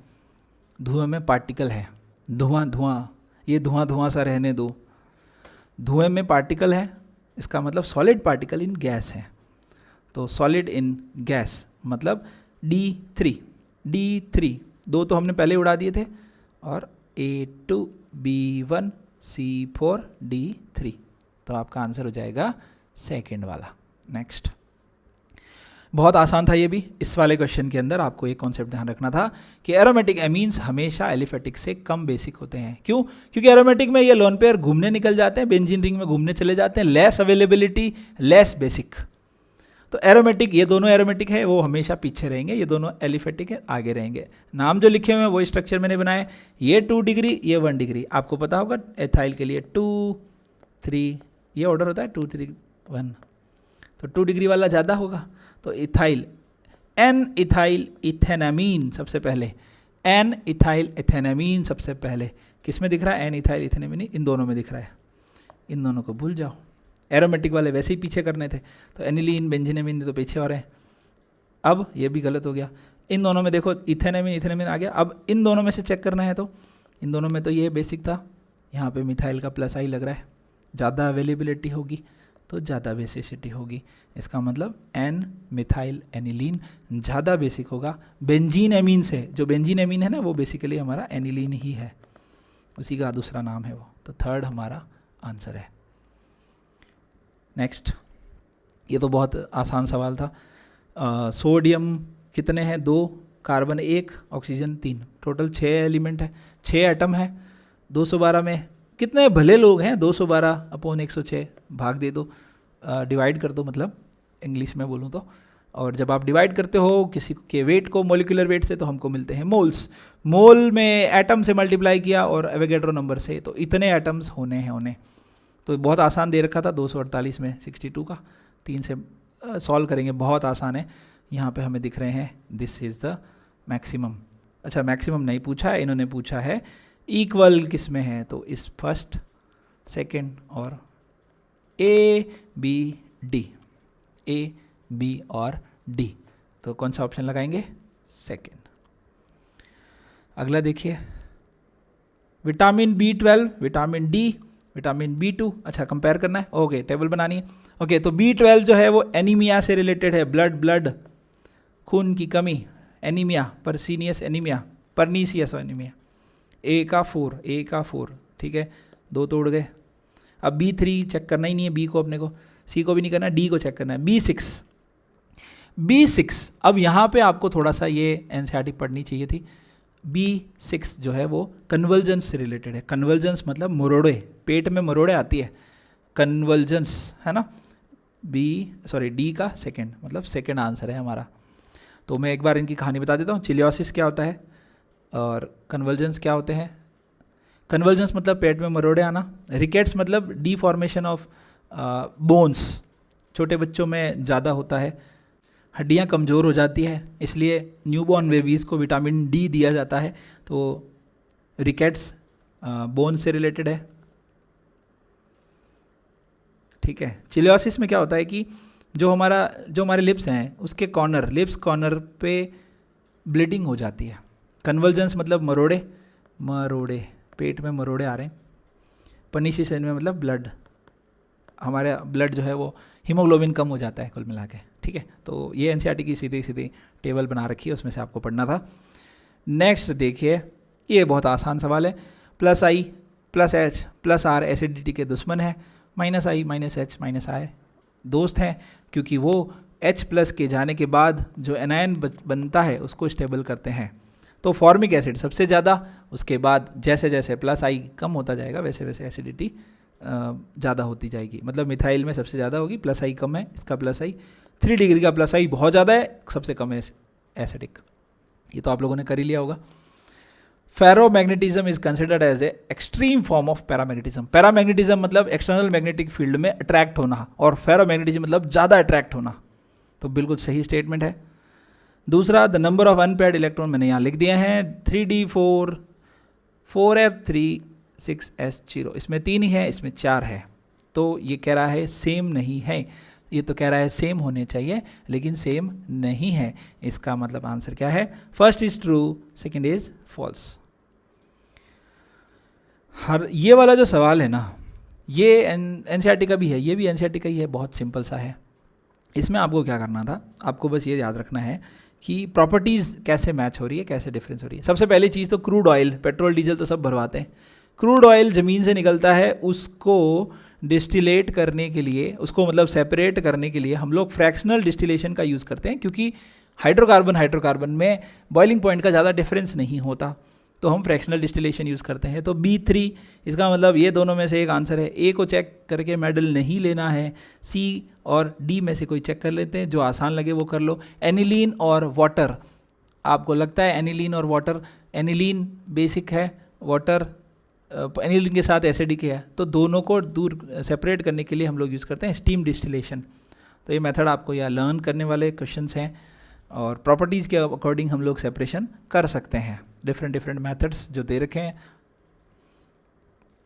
धुआं में पार्टिकल है, धुआं, ये धुआं सा रहने दो, धुएं में पार्टिकल है, इसका मतलब सॉलिड पार्टिकल इन गैस है, तो सॉलिड इन गैस मतलब D3 दो तो हमने पहले उड़ा दिए थे, और A2 B1 C4 D3, तो आपका आंसर हो जाएगा सेकेंड वाला। नेक्स्ट, बहुत आसान था ये भी। इस वाले क्वेश्चन के अंदर आपको एक कॉन्सेप्ट ध्यान रखना था कि एरोमेटिक एमीन्स हमेशा एलिफेटिक से कम बेसिक होते हैं। क्यों? क्योंकि एरोमेटिक में ये लोन पेयर घूमने निकल जाते हैं, बेंजीन रिंग में घूमने चले जाते हैं, लेस अवेलेबिलिटी, लेस बेसिक। तो एरोमेटिक, ये दोनों एरोमेटिक है, वो हमेशा पीछे रहेंगे, ये दोनों एलिफेटिक है, आगे रहेंगे। नाम जो लिखे हुए हैं वो स्ट्रक्चर मैंने बनाए, ये 2 डिग्री, ये 1 डिग्री। आपको पता होगा एथाइल के लिए 2 3 ये ऑर्डर होता है, 2 3 1, तो 2 डिग्री वाला ज़्यादा होगा। तो इथाइल, एन इथाइल इथेनामीन सबसे पहले, एन इथाइल इथेनामीन सबसे पहले किस में दिख रहा है, एन इथाइल इथेनामीन, इन दोनों में दिख रहा है, इन दोनों को भूल जाओ। एरोमेटिक वाले वैसे ही पीछे करने थे, तो एनिलीन बेंजीनामीन तो पीछे और हैं। अब ये भी गलत हो गया, इन दोनों में देखो इथेनामीन आ गया। अब इन दोनों में से चेक करना है, तो इन दोनों में तो ये बेसिक था, यहाँ पे मिथाइल का प्लस आई लग रहा है, ज़्यादा अवेलेबिलिटी होगी तो ज़्यादा बेसिसिटी होगी, इसका मतलब एन मिथाइल एनिलीन ज़्यादा बेसिक होगा बेंजीन एमीन से। जो बेंजीन एमीन है ना, वो बेसिकली हमारा एनिलीन ही है, उसी का दूसरा नाम है वो, तो थर्ड हमारा आंसर है। नेक्स्ट, ये तो बहुत आसान सवाल था। सोडियम कितने हैं, 2, कार्बन 1, ऑक्सीजन 3, टोटल 6 एलिमेंट है, 6 एटम है। 212 में कितने भले लोग हैं, 212/106 भाग दे दो, डिवाइड कर दो, मतलब इंग्लिश में बोलूँ तो। और जब आप डिवाइड करते हो किसी के वेट को मोलिकुलर वेट से, तो हमको मिलते हैं मोल्स। मोल में एटम से मल्टीप्लाई किया और एवोगैड्रो नंबर से, तो इतने एटम्स होने हैं उन्हें। तो बहुत आसान दे रखा था 248 में 62 का, 3 से सॉल्व करेंगे, बहुत आसान है। यहाँ पे हमें दिख रहे हैं दिस इज़ द मैक्सिमम। अच्छा, मैक्सिमम नहीं पूछा है इन्होंने, पूछा है इक्वल किस में है, तो इस फर्स्ट, सेकंड और A B D, A B और D, तो कौन सा ऑप्शन लगाएंगे, सेकंड। अगला देखिए, vitamin B12, vitamin D, vitamin B2, अच्छा कंपेयर करना है, ओके टेबल बनानी है। ओके तो B12 जो है वो एनीमिया से रिलेटेड है, ब्लड खून की कमी, एनीमिया, परसीनियस एनीमिया, परनीसियस एनीमिया। ए का 4, ठीक है, 2 तो उड़ गए। अब B3 चेक करना ही नहीं है, B को अपने को, C को भी नहीं करना, D को चेक करना है। B6, अब यहाँ पे आपको थोड़ा सा ये एनसीईआरटी पढ़नी चाहिए थी। B6 जो है वो कन्वर्जेंस से रिलेटेड है। कन्वर्जेंस मतलब मरोड़े, पेट में मरोड़े आती है, कन्वर्जेंस है ना। D का सेकंड, मतलब सेकंड आंसर है हमारा। तो मैं एक बार इनकी कहानी बता देता हूँ। चिलियोसिस क्या होता है और कन्वर्जेंस क्या होते हैं। कन्वर्जेंस मतलब पेट में मरोड़े आना, रिकेट्स मतलब डीफॉर्मेशन ऑफ बोन्स, छोटे बच्चों में ज़्यादा होता है, हड्डियाँ कमज़ोर हो जाती है, इसलिए न्यूबॉर्न बेबीज़ को विटामिन डी दिया जाता है। तो रिकेट्स बोन से रिलेटेड है, ठीक है। चिलियोसिस में क्या होता है कि जो हमारे लिप्स हैं उसके लिप्स कॉर्नर पे ब्लीडिंग हो जाती है। कन्वर्जेंस मतलब मरोड़े, पेट में मरोड़े आ रहे हैं। परनीसियस में मतलब ब्लड, हमारे ब्लड जो है वो हीमोग्लोबिन कम हो जाता है कुल मिला के, ठीक है। तो ये एनसीईआरटी की सीधी टेबल बना रखी है, उसमें से आपको पढ़ना था। नेक्स्ट देखिए, ये बहुत आसान सवाल है। +I +H +R एसिडिटी के दुश्मन है, -I -H -I दोस्त हैं, क्योंकि वो H+ के जाने के बाद जो एनायन बनता है उसको स्टेबल करते हैं। तो फॉर्मिक एसिड सबसे ज़्यादा, उसके बाद जैसे जैसे +I कम होता जाएगा वैसे वैसे एसिडिटी ज़्यादा होती जाएगी। मतलब मिथाइल में सबसे ज़्यादा होगी, +I कम है, इसका +I 3 डिग्री का +I बहुत ज़्यादा है, सबसे कम है एसिडिक। ये तो आप लोगों ने कर ही लिया होगा। Ferromagnetism is considered as a extreme form of paramagnetism. Paramagnetism मतलब एक्सटर्नल मैग्नेटिक फील्ड में अट्रैक्ट होना, और फेरोमैग्नेटिज्म मतलब ज़्यादा अट्रैक्ट होना। तो बिल्कुल सही स्टेटमेंट है। दूसरा, the number of unpaired electron मैंने यहाँ लिख दिए हैं 3d4 4f3 6s0, इसमें 3 ही है, इसमें 4 है। तो ये कह रहा है सेम नहीं है, ये तो कह रहा है सेम होने चाहिए लेकिन सेम नहीं है। इसका मतलब आंसर क्या है, first is true, second is false. ये वाला जो सवाल है ना, ये एनसीईआरटी का भी है, ये भी एनसीईआरटी का ही है, बहुत सिंपल सा है। इसमें आपको क्या करना था, आपको बस ये याद रखना है कि प्रॉपर्टीज़ कैसे मैच हो रही है, कैसे डिफरेंस हो रही है। सबसे पहली चीज़ तो क्रूड ऑयल, पेट्रोल डीजल तो सब भरवाते हैं। क्रूड ऑयल ज़मीन से निकलता है, उसको डिस्टिलेट करने के लिए, उसको मतलब सेपरेट करने के लिए हम लोग फ्रैक्शनल डिस्टिलेशन का यूज़ करते हैं, क्योंकि हाइड्रोकार्बन में बॉइलिंग पॉइंट का ज़्यादा डिफरेंस नहीं होता, तो हम फ्रैक्शनल डिस्टिलेशन यूज़ करते हैं। तो B3, इसका मतलब ये दोनों में से एक आंसर है। A को चेक करके मेडल नहीं लेना है, C और D में से कोई चेक कर लेते हैं, जो आसान लगे वो कर लो। एनिलीन और वाटर, आपको लगता है एनिलीन और वाटर, एनिलीन बेसिक है, वाटर एनिलीन के साथ एसिडिक है, तो दोनों को दूर सेपरेट करने के लिए हम लोग यूज़ करते हैं स्टीम डिस्टिलेशन। तो ये मेथड आपको यहाँ लर्न करने वाले क्वेश्चंस हैं, और प्रॉपर्टीज़ के अकॉर्डिंग हम लोग सेपरेशन कर सकते हैं, डिफरेंट मेथड्स जो दे रखे हैं।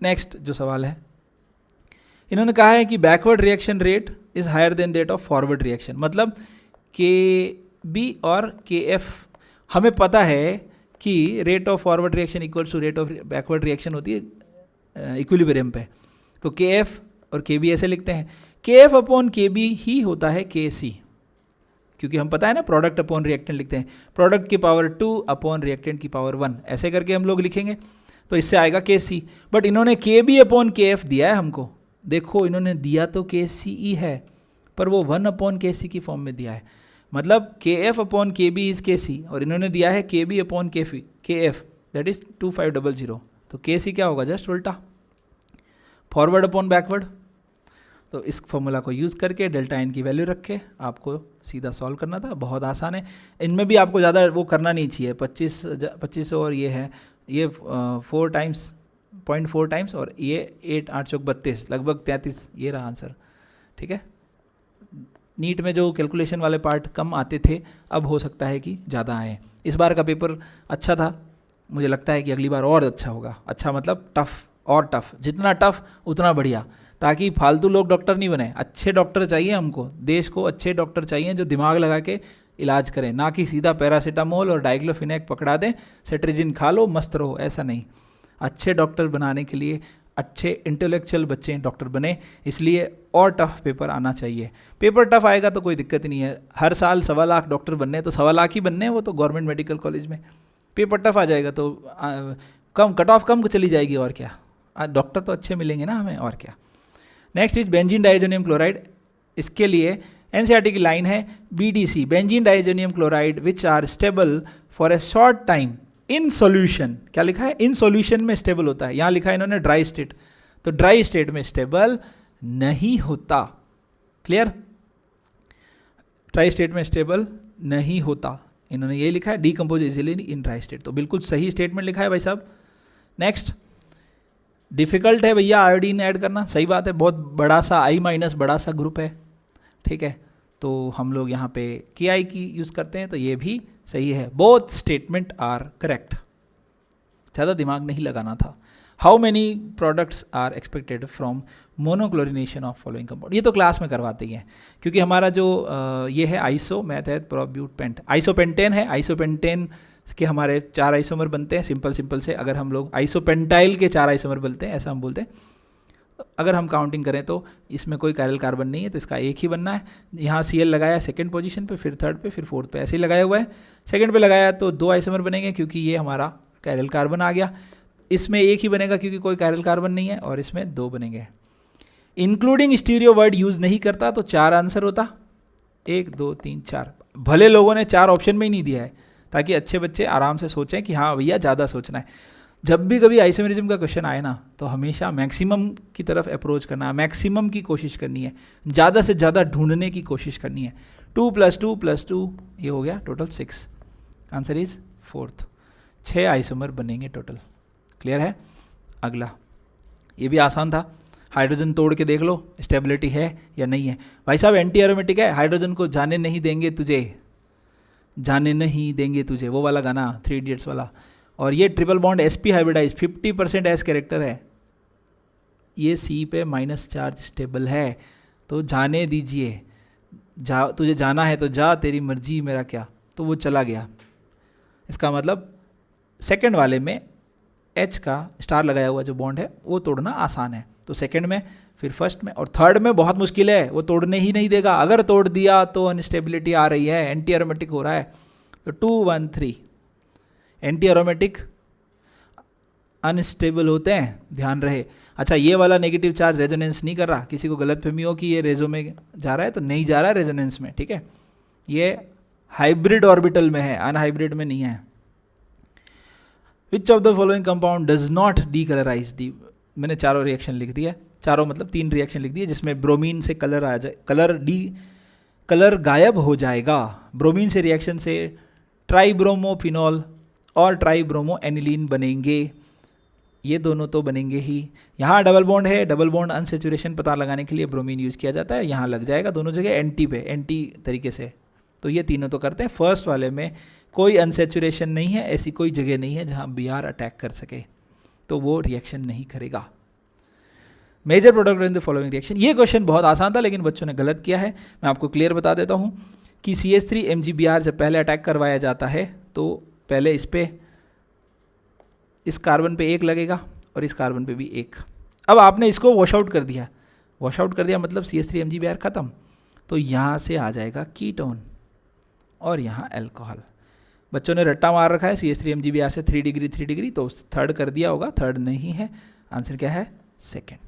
नेक्स्ट जो सवाल है, इन्होंने कहा है कि backward reaction rate is higher than that of forward reaction. मतलब KB और KF, हमें पता है कि rate of forward reaction equals to rate of backward reaction होती है इक्विलिब्रियम पे। तो KF और KB ऐसे लिखते हैं, KF अपॉन KB ही होता है KC, क्योंकि हम पता है ना प्रोडक्ट अपॉन रिएक्टेंट लिखते हैं, प्रोडक्ट की पावर 2 अपॉन रिएक्टेंट की पावर 1, ऐसे करके हम लोग लिखेंगे, तो इससे आएगा KC। बट इन्होंने KB अपॉन KF दिया है हमको, देखो इन्होंने दिया तो KCE है, पर वो 1 अपॉन KC की फॉर्म में दिया है। मतलब KF upon KB is KC, और इन्होंने दिया है KB upon KF, that is 2500। तो KC क्या होगा, जस्ट उल्टा, फॉरवर्ड अपॉन बैकवर्ड। तो इस फॉर्मूला को यूज़ करके डेल्टा एन की वैल्यू रख के आपको सीधा सॉल्व करना था, बहुत आसान है। इनमें भी आपको ज़्यादा वो करना नहीं चाहिए, 2500 और ये है, ये 4 टाइम्स 0.4 टाइम्स, और ये 8 8 चौक 32, लगभग 33, ये रहा आंसर, ठीक है। नीट में जो कैलकुलेशन वाले पार्ट कम आते थे, अब हो सकता है कि ज़्यादा आए। इस बार का पेपर अच्छा था, मुझे लगता है कि अगली बार और अच्छा होगा। अच्छा मतलब टफ़ और टफ़, जितना टफ़ उतना बढ़िया, ताकि फालतू लोग डॉक्टर नहीं बने। अच्छे डॉक्टर चाहिए हमको, देश को अच्छे डॉक्टर चाहिए जो दिमाग लगा के इलाज करें, ना कि सीधा पैरासीटामोल और डाइक्लोफिनेक पकड़ा दें, सेट्रिजिन खा लो मस्त रहो, ऐसा नहीं। अच्छे डॉक्टर बनाने के लिए अच्छे इंटेलेक्चुअल बच्चे डॉक्टर बने, इसलिए और टफ पेपर आना चाहिए। पेपर टफ आएगा तो कोई दिक्कत नहीं है, हर साल 1.25 लाख डॉक्टर बनने हैं तो 1.25 लाख ही बनने हैं, वो तो गवर्नमेंट मेडिकल कॉलेज में। पेपर टफ आ जाएगा तो कम कट ऑफ कम चली जाएगी, और क्या, डॉक्टर तो अच्छे मिलेंगे ना हमें, और क्या। Next is benzene diazonium chloride. इसके लिए एनसीईआरटी की लाइन है BDC, benzene diazonium chloride which are stable for a short time in solution. क्या लिखा है? इन सॉल्यूशन में स्टेबल होता है, यहाँ लिखा है इन्होंने ड्राई स्टेट, तो ड्राई स्टेट में स्टेबल नहीं होता। क्लियर? ड्राई स्टेट में स्टेबल नहीं होता, इन्होंने ये लिखा है, decompose easily in dry state, तो बिल्कुल सही स्टेटमेंट लिखा है भाई साहब। नेक्स्ट, डिफिकल्ट है भैया आयोडीन ऐड करना, सही बात है, बहुत बड़ा सा I- बड़ा सा ग्रुप है, ठीक है, तो हम लोग यहाँ पे KI की यूज़ करते हैं, तो ये भी सही है। बोथ स्टेटमेंट आर करेक्ट, ज़्यादा दिमाग नहीं लगाना था। How many products are expected from monochlorination of following compound, ये तो क्लास में करवाते ही हैं, क्योंकि हमारा जो ये है आइसो मैथ है प्रोब्यूटेंट, आइसोपेंटेन है, आइसोपेंटेन के हमारे 4 आइसोमर बनते हैं सिंपल से। अगर हम लोग आइसोपेंटाइल के 4 आइसोमर बनते हैं, ऐसा हम बोलते हैं। अगर हम काउंटिंग करें तो इसमें कोई कायरल कार्बन नहीं है, तो इसका एक ही बनना है। यहाँ Cl लगाया सेकंड पोजीशन पे, फिर थर्ड पे, फिर फोर्थ पे, ऐसे ही लगाया हुआ है। सेकंड पे लगाया तो 2 आइसोमर बनेंगे, क्योंकि ये हमारा कायरल कार्बन आ गया। इसमें एक ही बनेगा क्योंकि कोई कायरल कार्बन नहीं है, और इसमें 2 बनेंगे। इंक्लूडिंग स्टीरियो वर्ड यूज़ नहीं करता तो 4 आंसर होता, 1 2 3 4। भले लोगों ने 4 ऑप्शन में ही नहीं दिया है, ताकि अच्छे बच्चे आराम से सोचें कि हाँ भैया ज़्यादा सोचना है। जब भी कभी आइसोमेरिज्म का क्वेश्चन आए ना, तो हमेशा मैक्सिमम की तरफ अप्रोच करना है, मैक्सिमम की कोशिश करनी है, ज़्यादा से ज़्यादा ढूंढने की कोशिश करनी है। 2 + 2 + 2 ये हो गया total 6, answer is 4th। 6 isomer बनेंगे टोटल। क्लियर है? अगला, ये भी आसान था, हाइड्रोजन तोड़ के देख लो स्टेबिलिटी है या नहीं है। भाई साहब एंटी एरोमेटिक है, हाइड्रोजन को जाने नहीं देंगे तुझे, जाने नहीं देंगे तुझे, वो वाला गाना 3 इडियट्स वाला। और ये triple bond sp hybridize 50% S character है, ये C पे माइनस चार्ज स्टेबल है, तो जाने दीजिए। जा, तुझे जाना है तो जा, तेरी मर्जी मेरा क्या, तो वो चला गया। इसका मतलब सेकंड वाले में H का स्टार लगाया हुआ जो बॉन्ड है वो तोड़ना आसान है, तो सेकंड में, फिर फर्स्ट में, और थर्ड में बहुत मुश्किल है, वो तोड़ने ही नहीं देगा। अगर तोड़ दिया तो अनस्टेबिलिटी आ रही है, एंटी एरोमेटिक हो रहा है। तो 2 1 3 एंटी एरोमेटिक अनस्टेबल होते हैं, ध्यान रहे। अच्छा, ये वाला नेगेटिव चार्ज रेजोनेंस नहीं कर रहा, किसी को गलतफहमी हो कि ये रेजो में जा रहा है, तो नहीं जा रहा है रेजोनेंस में, ठीक है। ये हाइब्रिड ऑर्बिटल में है, अनहाइब्रिड में नहीं है। Which of the following compound does not decolourise, मैंने चारों रिएक्शन लिख दिया, चारों मतलब 3 रिएक्शन लिख दिए, जिसमें ब्रोमीन से कलर आ जाए, कलर गायब हो जाएगा। ब्रोमीन से रिएक्शन से ट्राइब्रोमोफिनॉल और ट्राइब्रोमो एनिलीन बनेंगे, ये दोनों तो बनेंगे ही। यहाँ डबल बॉन्ड है, डबल बॉन्ड अनसेचुरेशन पता लगाने के लिए ब्रोमीन यूज़ किया जाता है, यहाँ लग जाएगा दोनों जगह एंटी पे, एंटी तरीके से, तो ये तीनों तो करते हैं। फर्स्ट वाले में कोई अनसेचुरेशन नहीं है, ऐसी कोई जगह नहीं है जहाँ Br अटैक कर सके, तो वो रिएक्शन नहीं करेगा। Major product in the following reaction, ये क्वेश्चन बहुत आसान था लेकिन बच्चों ने गलत किया है। मैं आपको क्लियर बता देता हूँ कि CH3 MgBr जब पहले अटैक करवाया जाता है तो पहले इस कार्बन पे 1 लगेगा और इस कार्बन पे भी 1। अब आपने इसको वॉश आउट कर दिया, मतलब CH3 MgBr ख़त्म, तो यहाँ से आ जाएगा कीटोन और यहाँ अल्कोहल। बच्चों ने रट्टा मार रखा है CH3 MgBr से 3 डिग्री, तो थर्ड कर दिया होगा, थर्ड नहीं है, आंसर क्या है? सेकेंड।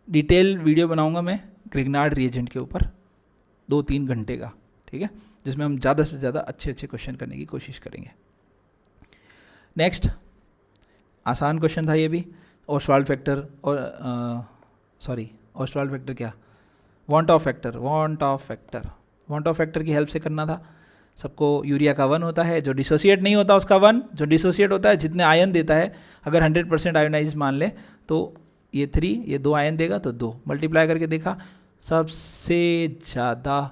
डिटेल वीडियो बनाऊंगा मैं ग्रिग्नार्ड रिएजेंट के ऊपर 2-3 घंटे का, ठीक है, जिसमें हम ज़्यादा से ज़्यादा अच्छे क्वेश्चन करने की कोशिश करेंगे। नेक्स्ट, आसान क्वेश्चन था ये भी, ऑस्वाल्ड फैक्टर और ऑस्वाल्ड फैक्टर क्या, वांट ऑफ फैक्टर की हेल्प से करना था। सबको यूरिया का 1 होता है, जो डिसोसिएट नहीं होता उसका 1, जो डिसोसिएट होता है जितने आयन देता है, अगर 100% आयोनाइज मान ले तो ये 3, ये 2 आयन देगा तो 2, मल्टीप्लाई करके देखा, सबसे ज़्यादा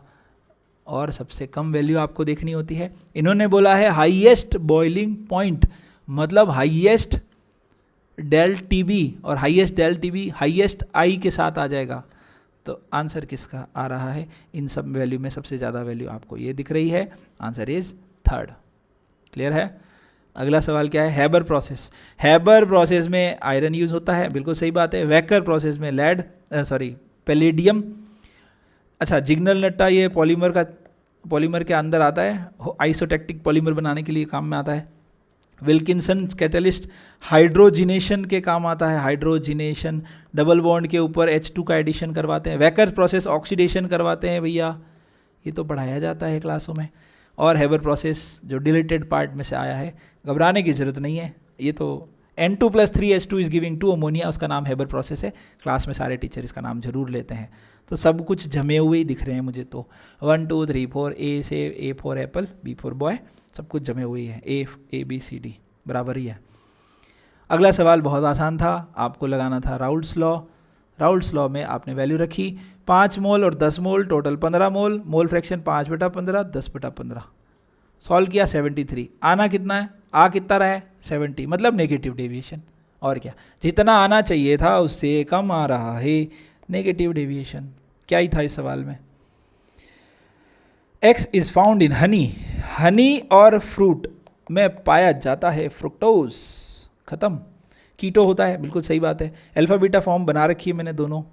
और सबसे कम वैल्यू आपको देखनी होती है। इन्होंने बोला है हाईएस्ट बॉइलिंग पॉइंट, मतलब हाईएस्ट डेल टीबी, और हाईएस्ट डेल टीबी हाईएस्ट आई के साथ आ जाएगा, तो आंसर किसका आ रहा है? इन सब वैल्यू में सबसे ज़्यादा वैल्यू आपको ये दिख रही है, आंसर इज 3rd। क्लियर है? अगला सवाल क्या है, हैबर प्रोसेस। हैबर प्रोसेस में आयरन यूज होता है, बिल्कुल सही बात है। वैकर प्रोसेस में लेड पैलेडियम। अच्छा, जिग्नल नट्टा ये पॉलीमर के अंदर आता है, आइसोटैक्टिक पॉलीमर बनाने के लिए काम में आता है। विल्किंसन कैटलिस्ट हाइड्रोजिनेशन के काम आता है, हाइड्रोजिनेशन डबल बॉन्ड के ऊपर H2 का एडिशन करवाते हैं। वैकर प्रोसेस ऑक्सीडेशन करवाते हैं भैया, ये तो पढ़ाया जाता है क्लासों में। और हैबर प्रोसेस जो डिलीटेड पार्ट में से आया है, घबराने की ज़रूरत नहीं है, ये तो N2+3H2 इज गिविंग 2 अमोनिया, उसका नाम हैबर प्रोसेस है। क्लास में सारे टीचर इसका नाम जरूर लेते हैं। तो सब कुछ जमे हुए ही दिख रहे हैं मुझे तो, 1 2 3 4, A for Apple, B for boy, सब कुछ जमे हुए ही है। A B C D बराबर ही है। अगला सवाल बहुत आसान था, आपको लगाना था राउल्ट्स लॉ। राउल्ट्स लॉ में आपने वैल्यू रखी 5 मोल और 10 मोल, टोटल 15 मोल, मोल फ्रैक्शन 5/15, 10/15। सॉल्व किया 73। आना कितना है, आ कितना रहा है 70, मतलब नेगेटिव डेविएशन। और क्या, जितना आना चाहिए था उससे कम आ रहा है, नेगेटिव डेविएशन। क्या ही था इस सवाल में। X is found in Honey, Honey और फ्रूट में पाया जाता है फ्रुक्टोज, खत्म। कीटो होता है, बिल्कुल सही बात है। अल्फा बीटा फॉर्म बना रखी है मैंने दोनों।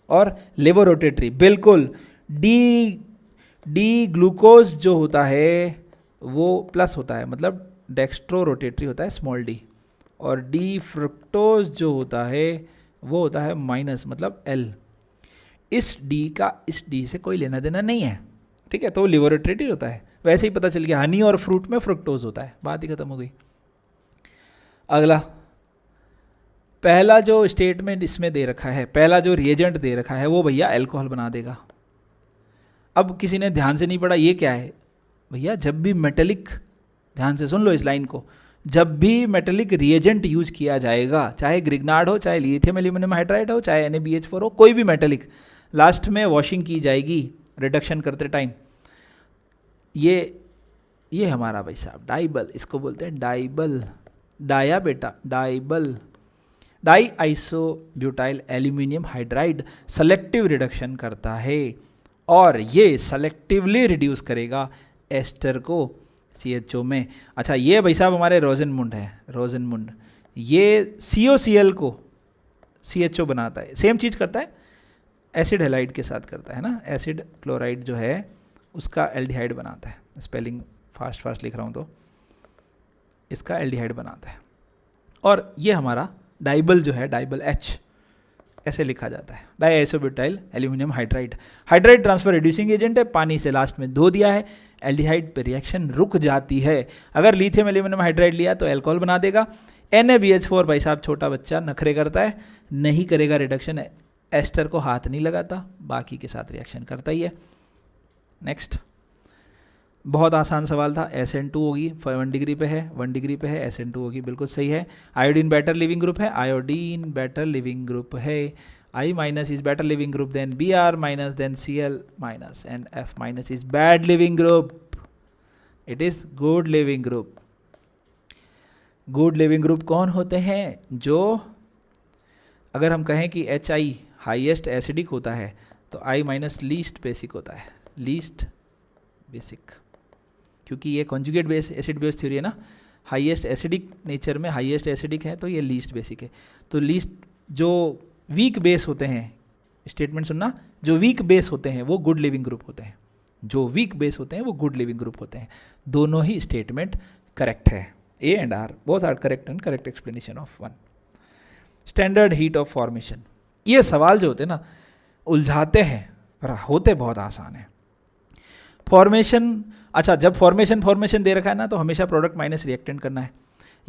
और लेवोरोटेटरी, बिल्कुल। डी ग्लूकोज जो होता है वो प्लस होता है, मतलब डेक्स्ट्रो रोटेटरी होता है, स्मॉल डी। और डी फ्रुक्टोज जो होता है वो होता है माइनस, मतलब एल। इस डी का इस डी से कोई लेना देना नहीं है, ठीक है, तो लिवोरेटरी होता है। वैसे ही पता चल गया, हनी और फ्रूट में फ्रुक्टोज होता है, बात ही खत्म हो गई। अगला, पहला जो स्टेटमेंट इसमें दे रखा है, पहला जो रिएजेंट दे रखा है वो भैया अल्कोहल बना देगा। अब किसी ने ध्यान से नहीं पढ़ा, ये क्या है भैया, जब भी मेटेलिक, ध्यान से सुन लो इस लाइन को, जब भी मेटेलिक रिएजेंट यूज किया जाएगा, चाहे ग्रिग्नार्ड हो, चाहे लिथियम एल्यूमिनियम हाइड्राइड हो, चाहे NaBH4 हो, कोई भी मेटेलिक, लास्ट में वॉशिंग की जाएगी रिडक्शन करते टाइम। ये हमारा भाई साहब डाइबल, इसको बोलते हैं डाइबल, डाया बेटा, DIBAL, diisobutyl aluminium hydride selective reduction करता है, और ये सेलेक्टिवली रिड्यूस करेगा एस्टर को CHO में। अच्छा, ये भाई साहब हमारे रोजनमुंड है, रोजनमुंड, ये COCl को CHO बनाता है, सेम चीज़ करता है, एसिड हेलाइड के साथ करता है ना, एसिड क्लोराइड जो है उसका एल्डिहाइड बनाता है। स्पेलिंग फास्ट लिख रहा हूँ तो इसका एल्डिहाइड बनाता है। और ये हमारा डाइबल जो है, डाइबल H ऐसे लिखा जाता है, die isobutyl aluminium hydride. Hydride transfer reducing agent है, पानी से लास्ट में धो दिया है, एल्डिहाइड पे रिएक्शन रुक जाती है। अगर लिथियम एल्यूमिनियम हाइड्राइड लिया तो अल्कोहल बना देगा। NaBH4 भाई साहब छोटा बच्चा नखरे करता है, नहीं करेगा रिडक्शन, एस्टर को हाथ नहीं लगाता, बाकी के साथ रिएक्शन करता ही है। नेक्स्ट, बहुत आसान सवाल था। SN2 होगी, 1 डिग्री पे है, 1 डिग्री पे है, SN2 होगी, बिल्कुल सही है। आयोडीन बेटर लिविंग ग्रुप है, आयोडीन बेटर लिविंग ग्रुप है। I minus is better leaving group than Br minus than Cl minus, and F minus is bad leaving group, it is good leaving group. Good leaving group कौन होते हैं, जो अगर हम कहें कि HI highest acidic होता है तो I माइनस लीस्ट बेसिक होता है, लीस्ट बेसिक, क्योंकि ये conjugate base acid base theory है ना, हाईएस्ट एसिडिक नेचर में हाईएस्ट एसिडिक है तो ये लीस्ट बेसिक है। तो लीस्ट, जो वीक बेस होते हैं, स्टेटमेंट सुनना, जो वीक बेस होते हैं वो गुड लिविंग ग्रुप होते हैं, जो वीक बेस होते हैं वो गुड लिविंग ग्रुप होते हैं। दोनों ही स्टेटमेंट करेक्ट है, A and R both are correct and correct explanation of one. Standard heat of formation, ये सवाल जो होते हैं ना उलझाते हैं पर होते बहुत आसान है। फॉर्मेशन, अच्छा, जब फॉर्मेशन दे रखा है ना तो हमेशा प्रोडक्ट माइनस रिएक्टेंट करना है।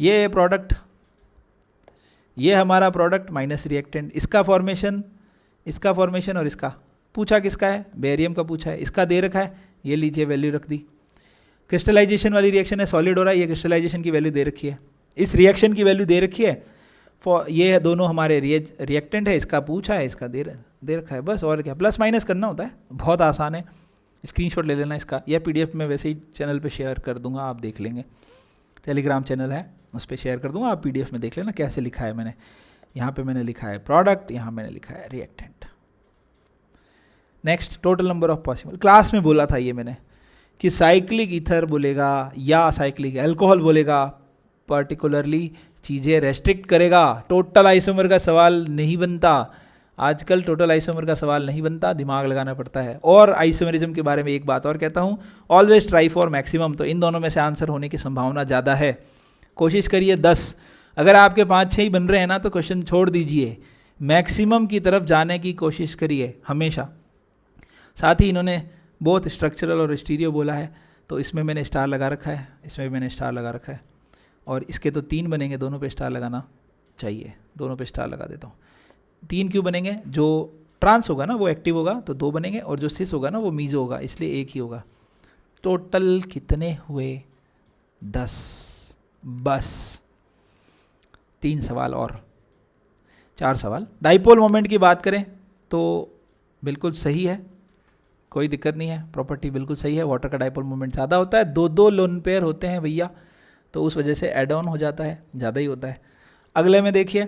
ये प्रोडक्ट, ये हमारा प्रोडक्ट माइनस रिएक्टेंट, इसका फॉर्मेशन और इसका पूछा किसका है, बेरियम का पूछा है, इसका दे रखा है, ये लीजिए वैल्यू रख दी। क्रिस्टलाइजेशन वाली रिएक्शन है, सॉलिड हो रहा है, ये क्रिस्टलाइजेशन की वैल्यू दे रखी है, इस रिएक्शन की वैल्यू दे रखी है। ये दोनों हमारे रिएक्टेंट है, इसका पूछा है, इसका दे रखा है, बस। और क्या, प्लस माइनस करना होता है, बहुत आसान है। स्क्रीनशॉट ले लेना इसका, या PDF में वैसे ही चैनल पे शेयर कर दूंगा, आप देख लेंगे, टेलीग्राम चैनल है उस पर शेयर कर दूंगा, आप PDF में देख लेना कैसे लिखा है मैंने। यहाँ पे मैंने लिखा है प्रोडक्ट, यहाँ मैंने लिखा है reactant. Next, total number of possible, class में बोला था ये मैंने कि साइक्लिक ईथर बोलेगा या साइक्लिक अल्कोहल बोलेगा पर्टिकुलरली चीज़ें रेस्ट्रिक्ट करेगा। टोटल आइसोमर का सवाल नहीं बनता आजकल, टोटल आइसोमर का सवाल नहीं बनता, दिमाग लगाना पड़ता है। और आइसोमरिज्म के बारे में एक बात और कहता हूँ, ऑलवेज ट्राई फॉर मैक्सिमम। तो इन दोनों में से आंसर होने की संभावना ज़्यादा है। कोशिश करिए 10, अगर आपके 5-6 ही बन रहे हैं ना तो क्वेश्चन छोड़ दीजिए, मैक्सिमम की तरफ जाने की कोशिश करिए हमेशा। साथ ही इन्होंने बहुत स्ट्रक्चरल और स्टीरियो बोला है, तो इसमें मैंने स्टार लगा रखा है, इसमें भी मैंने स्टार लगा रखा है, और इसके तो 3 बनेंगे, दोनों पे स्टार लगाना चाहिए, दोनों पे स्टार लगा देता हूँ। 3 क्यों बनेंगे? जो ट्रांस होगा ना वो एक्टिव होगा तो 2 बनेंगे, और जो सिस होगा ना वो मीजो होगा, इसलिए 1 ही होगा। टोटल कितने हुए? 10। बस 3 सवाल और 4 सवाल। डाइपोल मोमेंट की बात करें तो बिल्कुल सही है, कोई दिक्कत नहीं है, प्रॉपर्टी बिल्कुल सही है। वाटर का डाइपोल मोमेंट ज़्यादा होता है, 2-2 लोन पेयर होते हैं भैया, तो उस वजह से एड ऑन हो जाता है, ज़्यादा ही होता है। अगले में देखिए,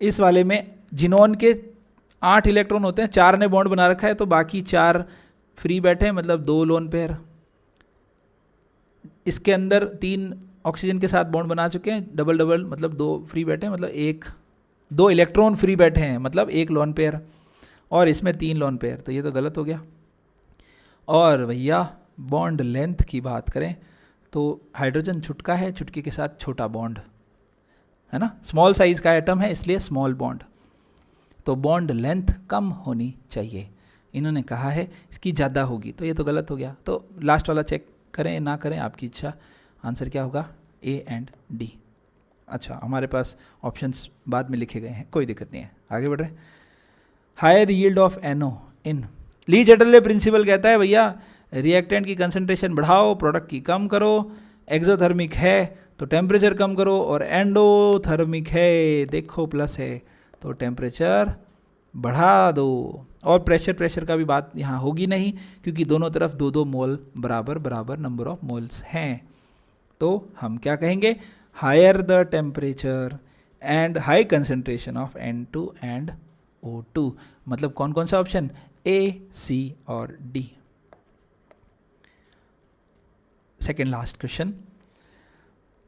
इस वाले में जिनोन के 8 इलेक्ट्रॉन होते हैं, 4 ने बॉन्ड बना रखा है तो बाकी 4 फ्री बैठे हैं, मतलब 2 लोन पेयर। इसके अंदर 3 ऑक्सीजन के साथ बॉन्ड बना चुके हैं, डबल डबल मतलब 2 फ्री बैठे हैं, मतलब 2 इलेक्ट्रॉन फ्री बैठे हैं, मतलब 1 लोन पेयर, और इसमें 3 लोन पेयर, तो ये तो गलत हो गया। और भैया बॉन्ड लेंथ की बात करें तो हाइड्रोजन छुटका है, छुटके के साथ छोटा बॉन्ड है ना, स्मॉल साइज का एटम है इसलिए स्मॉल बॉन्ड, तो बॉन्ड लेंथ कम होनी चाहिए। इन्होंने कहा है इसकी ज़्यादा होगी, तो ये तो गलत हो गया। तो लास्ट वाला चेक करें ना करें आपकी इच्छा, आंसर क्या होगा? A and D। अच्छा, हमारे पास ऑप्शंस बाद में लिखे गए हैं, कोई दिक्कत नहीं है, आगे बढ़ रहे हैं। Higher yield of NO in Le Chatelier principle कहता है भैया रिएक्टेंट की कंसंट्रेशन बढ़ाओ, प्रोडक्ट की कम करो। एक्सोथर्मिक है तो टेम्परेचर कम करो, और एंडोथर्मिक है देखो प्लस है तो टेम्परेचर बढ़ा दो। और प्रेशर का भी बात यहाँ होगी नहीं, क्योंकि दोनों तरफ 2-2 मोल बराबर नंबर ऑफ मोल्स हैं। तो हम क्या कहेंगे? Higher the temperature and high concentration of N2 and O2। मतलब कौन कौन सा ऑप्शन? A, C और D। Second last question,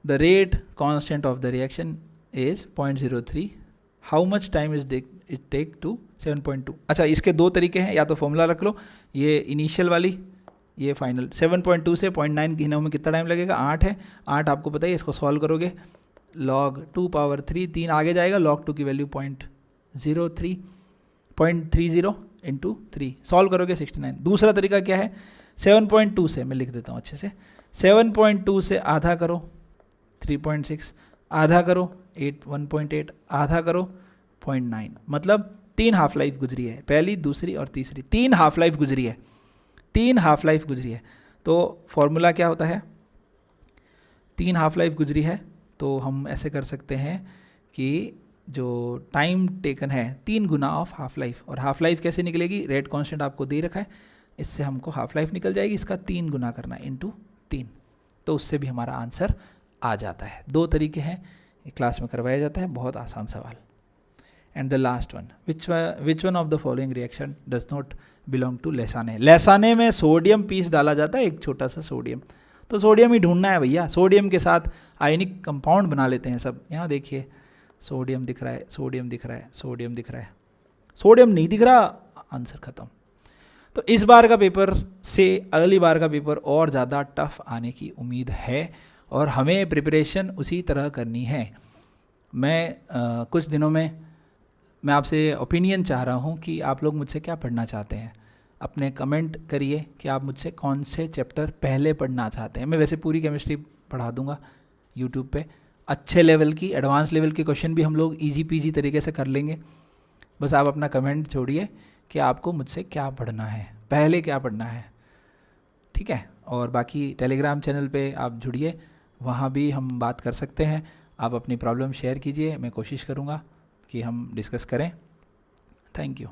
the rate constant of the reaction is 0.03, how much time is it take to 7.2। अच्छा, इसके 2 तरीके हैं, या तो फॉर्मूला रख लो, ये इनिशियल वाली, ये फाइनल। 7.2 से 0.9 गिनने में कितना टाइम लगेगा? 8 है, 8 आपको पता है, इसको सॉल्व करोगे log 2 पावर 3, 3 आगे जाएगा, log 2 की वैल्यू 0.30 इंटू 3, सॉल्व करोगे 69। दूसरा तरीका क्या है? 7.2 से, मैं लिख देता हूँ अच्छे से, 7.2 से आधा करो 3.6, आधा करो 1.8, आधा करो 0.9, मतलब 3 हाफ लाइफ गुजरी है, पहली, दूसरी और तीसरी, 3 हाफ लाइफ गुजरी है, 3 हाफ लाइफ गुजरी है। तो फॉर्मूला क्या होता है? 3 हाफ लाइफ गुजरी है तो हम ऐसे कर सकते हैं कि जो टाइम टेकन है 3 गुना ऑफ हाफ लाइफ। और हाफ लाइफ कैसे निकलेगी? रेट कांस्टेंट आपको दे रखा है, इससे हमको हाफ लाइफ निकल जाएगी, इसका 3 गुना करना है इंटू 3, तो उससे भी हमारा आंसर आ जाता है। 2 तरीके हैं, क्लास में करवाया जाता है, बहुत आसान सवाल। And the last one, which one of the following reaction does not belong to Lassaigne. Lassaigne में सोडियम पीस डाला जाता है, एक छोटा सा सोडियम, तो सोडियम ही ढूंढना है भैया। सोडियम के साथ आयनिक कंपाउंड बना लेते हैं सब। यहाँ देखिए सोडियम दिख रहा है, सोडियम दिख रहा है, सोडियम दिख रहा है, सोडियम नहीं दिख रहा, आंसर खत्म। तो इस बार का पेपर से अगली बार का पेपर और ज़्यादा टफ आने की उम्मीद है, और हमें प्रिपरेशन उसी तरह करनी है। मैं कुछ दिनों में मैं आपसे ओपिनियन चाह रहा हूँ कि आप लोग मुझसे क्या पढ़ना चाहते हैं। अपने कमेंट करिए कि आप मुझसे कौन से चैप्टर पहले पढ़ना चाहते हैं। मैं वैसे पूरी केमिस्ट्री पढ़ा दूंगा यूट्यूब पे, अच्छे लेवल की, एडवांस लेवल के क्वेश्चन भी हम लोग इजी पीजी तरीके से कर लेंगे। बस आप अपना कमेंट छोड़िए कि आपको मुझसे क्या पढ़ना है, पहले क्या पढ़ना है, ठीक है। और बाकी टेलीग्राम चैनल पे आप जुड़िए, वहाँ भी हम बात कर सकते हैं। आप अपनी प्रॉब्लम शेयर कीजिए, मैं कोशिश करूँगा कि हम डिस्कस करें। Thank you.